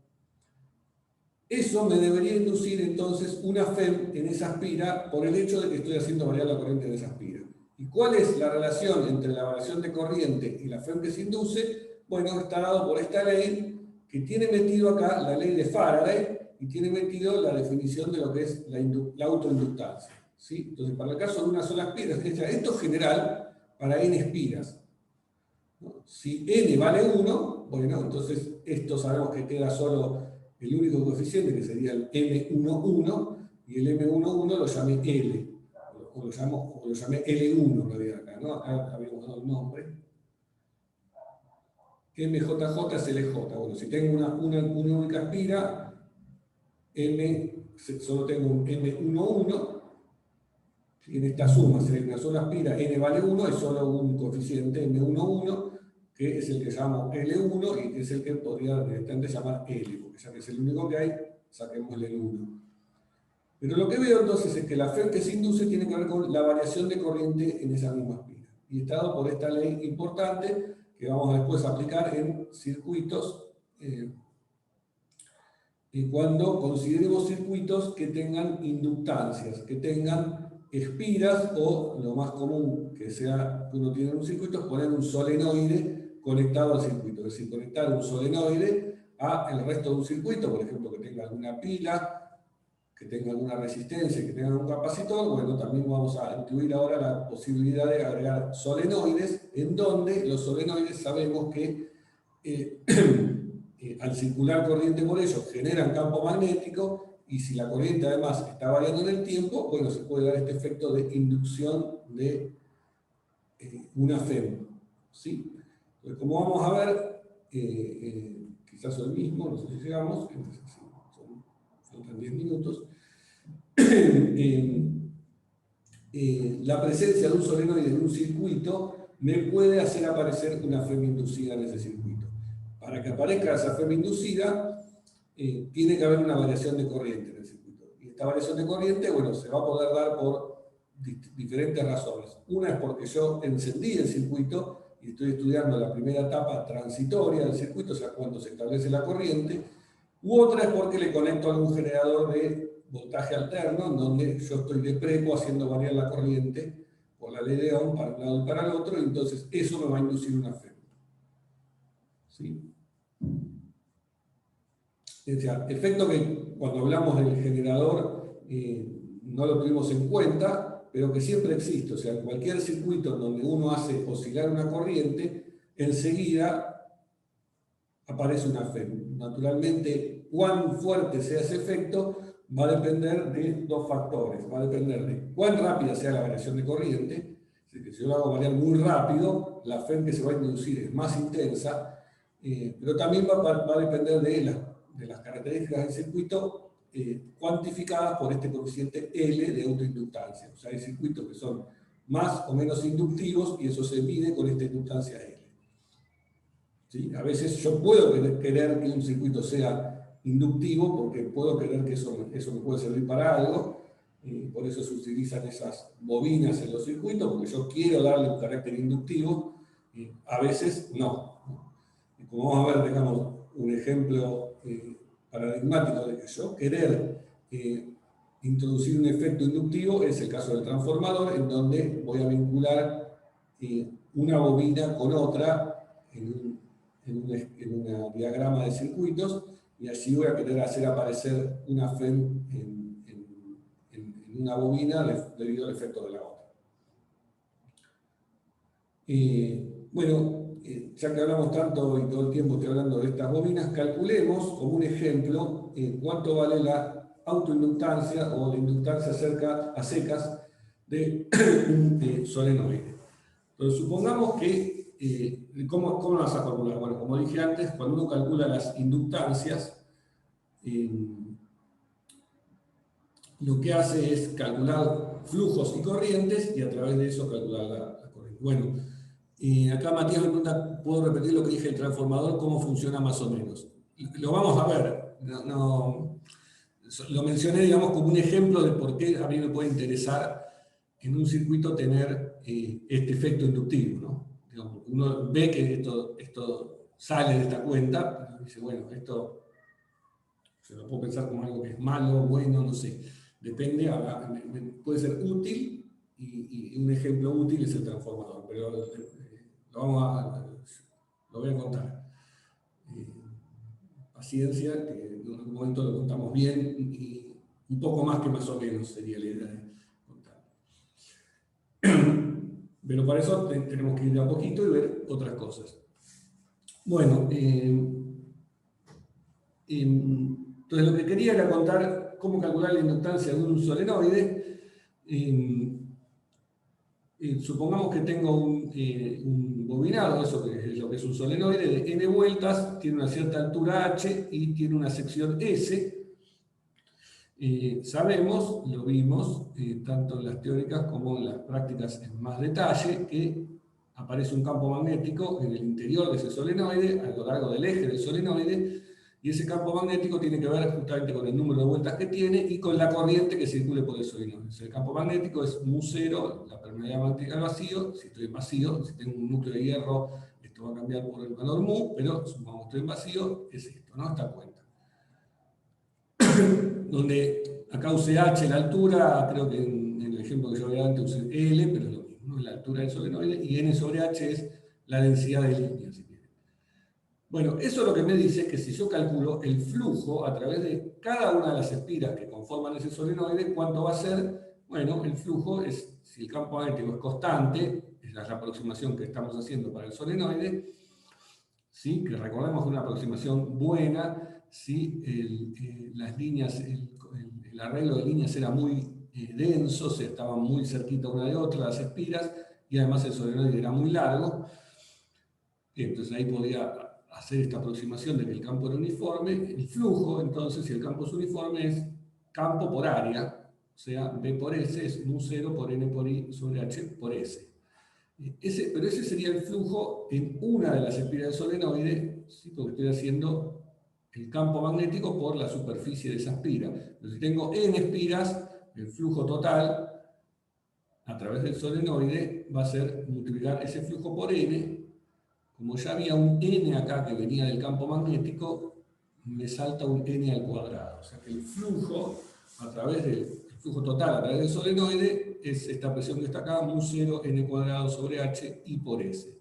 eso me debería inducir entonces una FEM en esa espira por el hecho de que estoy haciendo variar la corriente en esa espira. ¿Y cuál es la relación entre la variación de corriente y la FEM que se induce? Bueno, está dado por esta ley que tiene metido acá la ley de Faraday y tiene metido la definición de lo que es la autoinductancia. ¿Sí? Entonces, para el caso de una sola espira, esto es general para n espiras. ¿No? Si n vale 1, bueno, entonces esto sabemos que queda solo el único coeficiente, que sería el M11, y el M11 lo llamé L, o lo llamé L1 en realidad acá, ¿no? Acá habíamos dado el nombre. MJJ es LJ. Bueno, si tengo una única espira, solo tengo un M11, y en esta suma, si hay una sola espira, n vale 1, es solo un coeficiente M11, que es el que llamo L1 y que es el que podría directamente llamar L, porque ya que es el único que hay, saquemos el L1. Pero lo que veo entonces es que la FEM que se induce tiene que ver con la variación de corriente en esa misma espira. Y está dado por esta ley importante que vamos a después aplicar en circuitos, y cuando consideremos circuitos que tengan inductancias, que tengan espiras, o lo más común que uno tiene en un circuito es poner un solenoide conectado al circuito, es decir, conectar un solenoide al resto de un circuito, por ejemplo, que tenga alguna pila, que tenga alguna resistencia, que tenga un capacitor. Bueno, también vamos a incluir ahora la posibilidad de agregar solenoides, en donde los solenoides sabemos que al circular corriente por ellos generan campo magnético, y si la corriente además está variando en el tiempo, bueno, se puede dar este efecto de inducción de una FEM. ¿Sí? Entonces, como vamos a ver, quizás el mismo, no sé si llegamos, faltan 10 minutos. La presencia de un solenoide en un circuito me puede hacer aparecer una FEM inducida en ese circuito. Para que aparezca esa FEM inducida, tiene que haber una variación de corriente en el circuito. Y esta variación de corriente, bueno, se va a poder dar por diferentes razones. Una es porque yo encendí el circuito y estoy estudiando la primera etapa transitoria del circuito, o sea, cuando se establece la corriente. U otra es porque le conecto a algún generador de voltaje alterno, en donde yo estoy de prepo haciendo variar la corriente por la ley de Ohm para un lado y para el otro, y entonces eso me va a inducir una FEM. ¿Sí? O sea, efecto que cuando hablamos del generador no lo tuvimos en cuenta, pero que siempre existe. O sea, en cualquier circuito donde uno hace oscilar una corriente, enseguida aparece una FEM. Naturalmente, cuán fuerte sea ese efecto va a depender de dos factores. Va a depender de cuán rápida sea la variación de corriente. Es decir, que si yo lo hago variar muy rápido, la FEM que se va a inducir es más intensa, pero también va a depender de las características del circuito cuantificadas por este coeficiente L de autoinductancia. O sea, hay circuitos que son más o menos inductivos y eso se mide con esta inductancia L. ¿Sí? A veces yo puedo querer que un circuito sea inductivo porque puedo querer que eso me puede servir para algo. Por eso se utilizan esas bobinas en los circuitos, porque yo quiero darle un carácter inductivo, a veces no. Y como vamos a ver, digamos, un ejemplo paradigmático de que yo querer introducir un efecto inductivo es el caso del transformador, en donde voy a vincular una bobina con otra en un diagrama de circuitos, y allí voy a querer hacer aparecer una FEM en una bobina debido al efecto de la otra. Bueno, ya que hablamos tanto y todo el tiempo estoy hablando de estas bobinas, calculemos como un ejemplo cuánto vale la autoinductancia o la inductancia a secas de un solenoide. Entonces, supongamos que, ¿cómo lo vas a calcular? Bueno, como dije antes, cuando uno calcula las inductancias, lo que hace es calcular flujos y corrientes y a través de eso calcular la corriente. Bueno, acá Matías me pregunta, ¿puedo repetir lo que dije del transformador? ¿Cómo funciona más o menos? Lo vamos a ver. Lo mencioné, digamos, como un ejemplo de por qué a mí me puede interesar en un circuito tener este efecto inductivo, ¿no? Digamos, uno ve que esto sale de esta cuenta y dice, bueno, esto se lo puedo pensar como algo que es malo, bueno, no sé. Depende, puede ser útil y un ejemplo útil es el transformador, pero lo voy a contar. Paciencia, que en algún momento lo contamos bien y un poco más que más o menos sería la idea de contar. Pero para eso tenemos que ir de a poquito y ver otras cosas. Bueno, entonces lo que quería era contar cómo calcular la inductancia de un solenoide. Supongamos que tengo un bobinado, eso que es lo que es un solenoide, de n vueltas, tiene una cierta altura h y tiene una sección s. Sabemos, lo vimos, tanto en las teóricas como en las prácticas en más detalle, que aparece un campo magnético en el interior de ese solenoide, a lo largo del eje del solenoide, y ese campo magnético tiene que ver justamente con el número de vueltas que tiene y con la corriente que circule por el solenoide. El campo magnético es μ0, la permeabilidad magnética al vacío. Si estoy en vacío, si tengo un núcleo de hierro, esto va a cambiar por el valor μ, pero supongamos que estoy en vacío, es esto, ¿no? Esta cuenta. Donde acá usé h la altura, creo que en el ejemplo que yo había antes usé L, pero es lo mismo, ¿no? La altura del solenoide, y n sobre h es la densidad de líneas. Bueno, eso lo que me dice es que si yo calculo el flujo a través de cada una de las espiras que conforman ese solenoide, ¿cuánto va a ser? Bueno, el flujo es, si el campo magnético es constante, esa es la aproximación que estamos haciendo para el solenoide, ¿sí? Que recordemos que es una aproximación buena, si las líneas, el arreglo de líneas era muy denso, se estaban muy cerquita una de otra las espiras, y además el solenoide era muy largo. Entonces ahí podía hacer esta aproximación de que el campo era uniforme. El flujo, entonces, si el campo es uniforme, es campo por área, o sea, B por S es μ0 por N por I sobre H por S. Pero ese sería el flujo en una de las espiras del solenoide, ¿sí? Porque estoy haciendo el campo magnético por la superficie de esa espira. Entonces, si tengo N espiras, el flujo total a través del solenoide va a ser multiplicar ese flujo por N. Como ya había un n acá que venía del campo magnético, me salta un n al cuadrado. O sea que el flujo, el flujo total a través del solenoide es esta presión que está acá, μ0 n cuadrado sobre h y por s.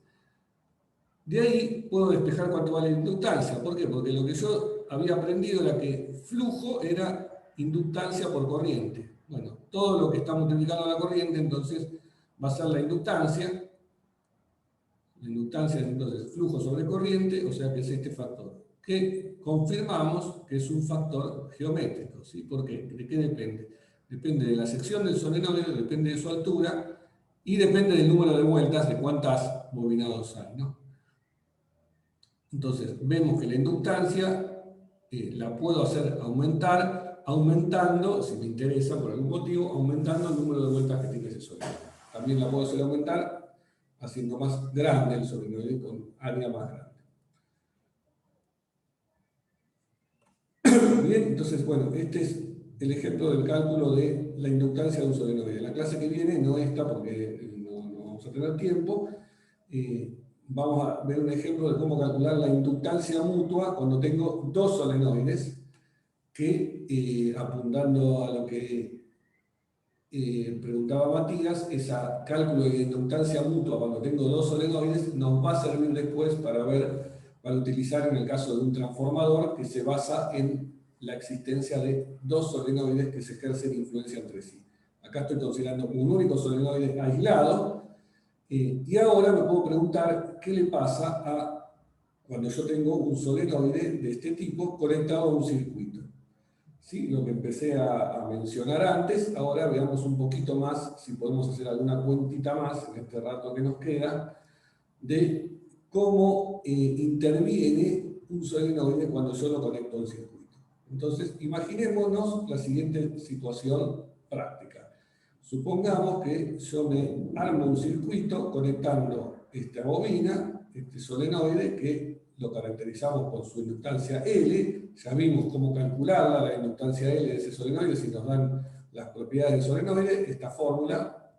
De ahí puedo despejar cuánto vale la inductancia. ¿Por qué? Porque lo que yo había aprendido era que flujo era inductancia por corriente. Bueno, todo lo que está multiplicando la corriente, entonces, va a ser la inductancia. La inductancia es entonces flujo sobre corriente, o sea que es este factor, que confirmamos que es un factor geométrico. ¿Sí? ¿Por qué? ¿De qué depende? Depende de la sección del solenoide, depende de su altura y depende del número de vueltas, de cuántas bobinados hay, ¿no? Entonces, vemos que la inductancia la puedo hacer aumentar, aumentando, si me interesa por algún motivo, aumentando el número de vueltas que tiene ese solenoide. También la puedo hacer aumentar haciendo más grande el solenoide con área más grande. Bien, entonces, bueno, este es el ejemplo del cálculo de la inductancia de un solenoide. En la clase que viene, no esta porque no vamos a tener tiempo, vamos a ver un ejemplo de cómo calcular la inductancia mutua cuando tengo dos solenoides que, apuntando a lo que preguntaba Matías, esa cálculo de inductancia mutua cuando tengo dos solenoides nos va a servir después para utilizar en el caso de un transformador que se basa en la existencia de dos solenoides que se ejercen influencia entre sí. Acá estoy considerando un único solenoide aislado y ahora me puedo preguntar qué le pasa cuando yo tengo un solenoide de este tipo conectado a un circuito. ¿sí? Lo que empecé a mencionar antes. Ahora veamos un poquito más, si podemos hacer alguna cuentita más en este rato que nos queda, de cómo interviene un solenoide cuando yo lo conecto a un circuito. Entonces, imaginémonos la siguiente situación práctica. Supongamos que yo me armo un circuito conectando esta bobina, este solenoide, que lo caracterizamos por su inductancia L. Ya vimos cómo calcularla, la inductancia L de ese solenoide, si nos dan las propiedades del solenoide, esta fórmula,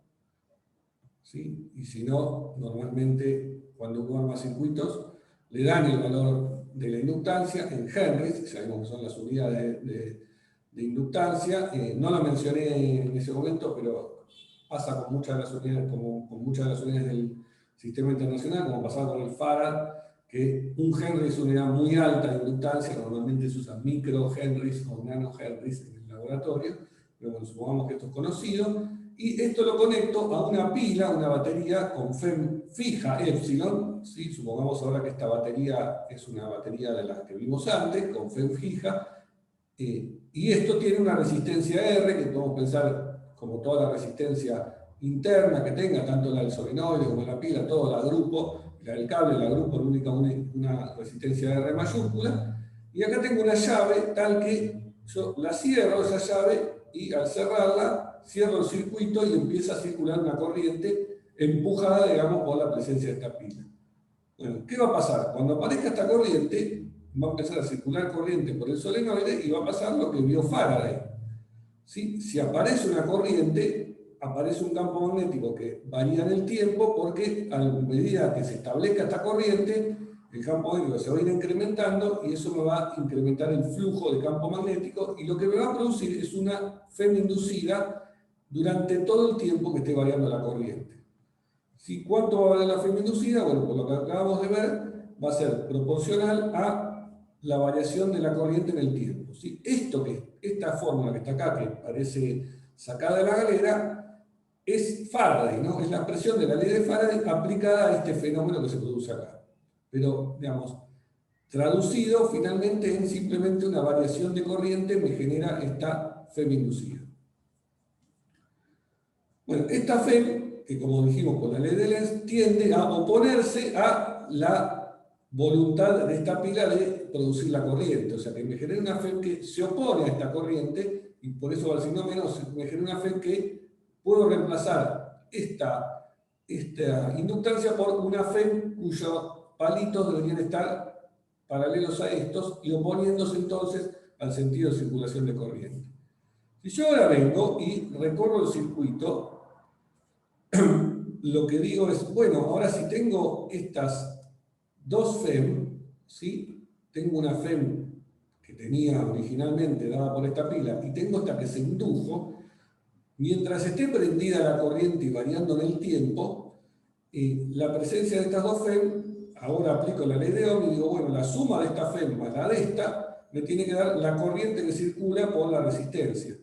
¿sí? Y si no, normalmente cuando uno arma circuitos, le dan el valor de la inductancia en Henrys, sabemos que son las unidades de inductancia. No lo mencioné en ese momento, pero pasa con muchas de las unidades, con muchas de las unidades del sistema internacional, como pasaba con el Farad, que un Henry es una unidad muy alta de inductancia, normalmente se usan micro Henrys o nano Henrys en el laboratorio, pero bueno, supongamos que esto es conocido. Y esto lo conecto a una pila, una batería con FEM fija, epsilon, ¿sí? Supongamos ahora que esta batería es una batería de las que vimos antes, con FEM fija, y esto tiene una resistencia R, que podemos pensar como toda la resistencia interna que tenga, tanto la del solenoide como la pila, todo la grupo, la del cable, la grupo, la única una resistencia R mayúscula, y acá tengo una llave tal que yo la cierro, esa llave, y al cerrarla, cierro el circuito y empieza a circular una corriente empujada, digamos, por la presencia de esta pila. Bueno, ¿qué va a pasar? Cuando aparezca esta corriente, va a empezar a circular corriente por el solenoide y va a pasar lo que vio Faraday. ¿Sí? Si aparece una corriente, aparece un campo magnético que varía en el tiempo porque a medida que se establezca esta corriente, el campo magnético se va a ir incrementando y eso me va a incrementar el flujo de campo magnético y lo que me va a producir es una FEM inducida durante todo el tiempo que esté variando la corriente. ¿Sí? ¿Cuánto va a valer la FEM inducida? Bueno, por lo que acabamos de ver, va a ser proporcional a la variación de la corriente en el tiempo. ¿Sí? Esta fórmula que está acá, que parece sacada de la galera, es Faraday, ¿no? Es la expresión de la ley de Faraday aplicada a este fenómeno que se produce acá. Pero, digamos, traducido finalmente en simplemente una variación de corriente me genera esta FEM inducida. Bueno, esta FEM, que como dijimos con la ley de Lenz, tiende a oponerse a la voluntad de esta pila de producir la corriente. O sea, que me genera una FEM que se opone a esta corriente, y por eso va al signo menos, me genera una FEM que puedo reemplazar esta inductancia por una FEM cuyos palitos deberían estar paralelos a estos y oponiéndose entonces al sentido de circulación de corriente. Si yo ahora vengo y recorro el circuito, lo que digo es, bueno, ahora si tengo estas dos FEM, ¿sí? Tengo una FEM que tenía originalmente dada por esta pila y tengo esta que se indujo, mientras esté prendida la corriente y variando en el tiempo, la presencia de estas dos FEM, ahora aplico la ley de Ohm y digo, bueno, la suma de esta FEM más la de esta me tiene que dar la corriente que circula por la resistencia.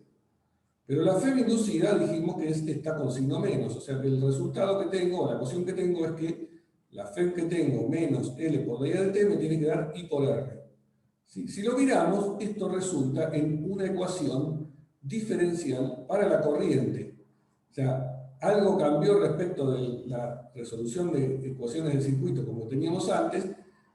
Pero la FEM inducida dijimos que está con signo menos, o sea que el resultado que tengo, la ecuación que tengo es que la FEM que tengo menos L por día de T me tiene que dar I por R. Si lo miramos, esto resulta en una ecuación diferencial para la corriente. O sea, algo cambió respecto de la resolución de ecuaciones del circuito como teníamos antes,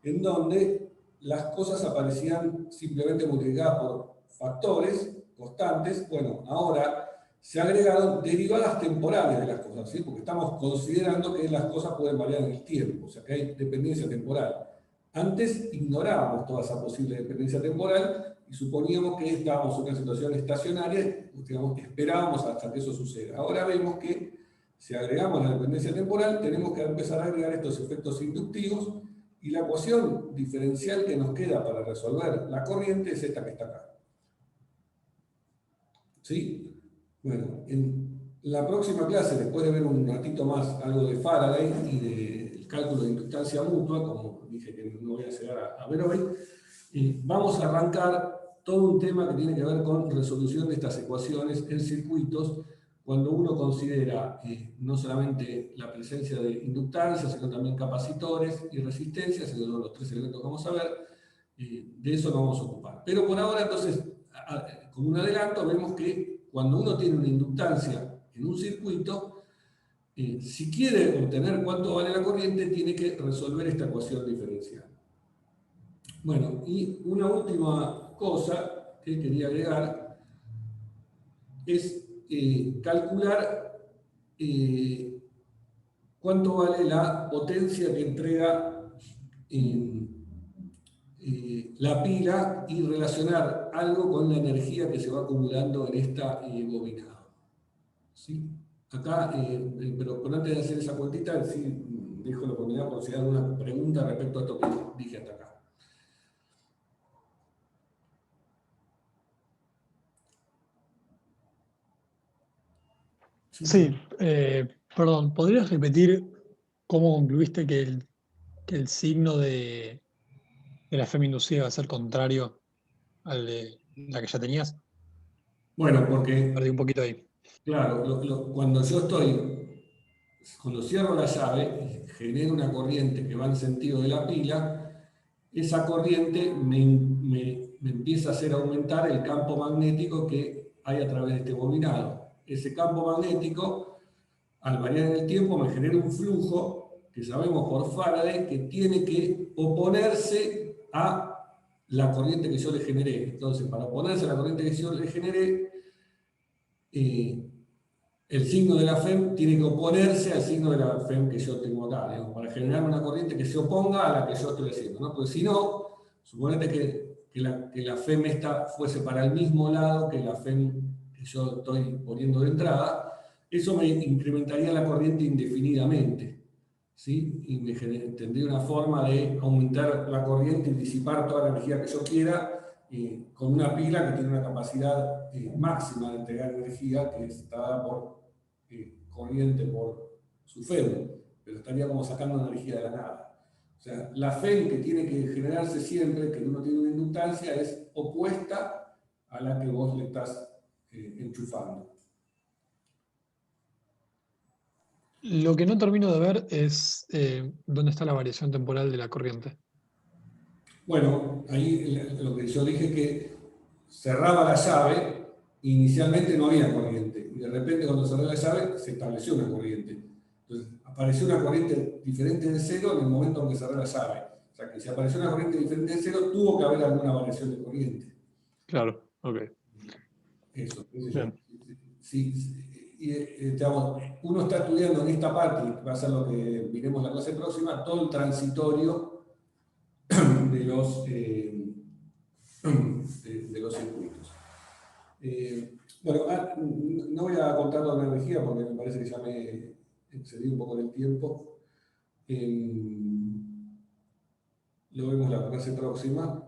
en donde las cosas aparecían simplemente multiplicadas por factores constantes. Bueno, ahora se agregaron derivadas temporales de las cosas, ¿sí? Porque estamos considerando que las cosas pueden variar en el tiempo, o sea que hay dependencia temporal. Antes ignorábamos toda esa posible dependencia temporal y suponíamos que estábamos en una situación estacionaria, digamos, esperábamos hasta que eso suceda. Ahora vemos que si agregamos la dependencia temporal, tenemos que empezar a agregar estos efectos inductivos y la ecuación diferencial que nos queda para resolver la corriente es esta que está acá. ¿Sí? Bueno, en la próxima clase, después de ver un ratito más algo de Faraday y del cálculo de inductancia mutua, como dije que no voy a llegar a ver hoy, vamos a arrancar todo un tema que tiene que ver con resolución de estas ecuaciones en circuitos, cuando uno considera no solamente la presencia de inductancia, sino también capacitores y resistencias, esos son los tres elementos que vamos a ver, de eso nos vamos a ocupar. Pero por ahora, entonces, como un adelanto, vemos que cuando uno tiene una inductancia en un circuito, si quiere obtener cuánto vale la corriente, tiene que resolver esta ecuación diferencial. Bueno, y una última cosa que quería agregar es calcular cuánto vale la potencia que entrega la pila y relacionar algo con la energía que se va acumulando en esta bobinada. ¿Sí? Acá, pero antes de hacer esa vueltita, sí, dejo la oportunidad por si hay alguna pregunta respecto a esto que dije hasta acá. Sí, perdón, ¿podrías repetir cómo concluiste que el signo de la fema inducida va a ser contrario al de la que ya tenías? Bueno, Perdí porque, un poquito ahí. claro, cuando cierro la llave y genero una corriente que va en sentido de la pila, esa corriente me empieza a hacer aumentar el campo magnético que hay a través de este bobinado. Ese campo magnético, al variar en el tiempo, me genera un flujo que sabemos por Faraday que tiene que oponerse a la corriente que yo le generé. Entonces, para oponerse a la corriente que yo le generé, eh, el signo de la FEM tiene que oponerse al signo de la FEM que yo tengo acá, digamos, para generar una corriente que se oponga a la que yo estoy haciendo, ¿no? Porque si no, suponete que la FEM esta fuese para el mismo lado que la FEM que yo estoy poniendo de entrada, eso me incrementaría la corriente indefinidamente, ¿sí? Y tendría una forma de aumentar la corriente y disipar toda la energía que yo quiera con una pila que tiene una capacidad máxima de entregar energía que está dada por corriente por su FEM, pero estaría como sacando energía de la nada. O sea, la FEM que tiene que generarse siempre que uno tiene una inductancia es opuesta a la que vos le estás enchufando. Lo que no termino de ver es dónde está la variación temporal de la corriente. Bueno, ahí lo que yo dije que cerraba la llave, inicialmente no había corriente, y de repente cuando cerré la llave se estableció una corriente. Entonces, apareció una corriente diferente de cero en el momento en que cerré la llave. O sea que si apareció una corriente diferente de cero, tuvo que haber alguna variación de corriente. Claro, ok. Eso, qué sé yo. Bien. Sí, y, digamos, uno está estudiando en esta parte, y va a ser lo que miremos la clase próxima, todo el transitorio de de los circuitos. Bueno, no voy a contar la energía porque me parece que ya me excedí un poco del tiempo. Lo vemos la clase próxima.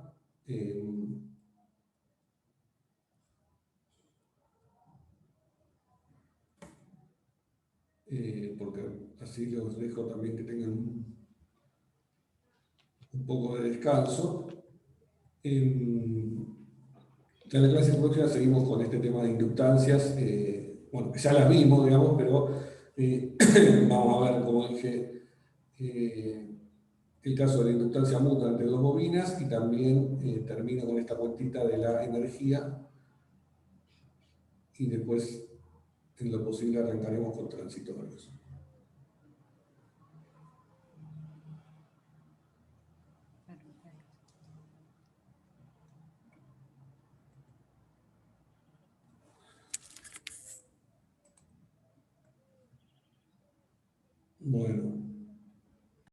Porque así los dejo también que tengan un poco de descanso. En la clase próxima seguimos con este tema de inductancias. Bueno, ya las vimos, digamos, pero vamos a ver, como dije, el caso de la inductancia mutua entre dos bobinas y también termino con esta cuentita de la energía y después, en lo posible, arrancaremos con transitorios.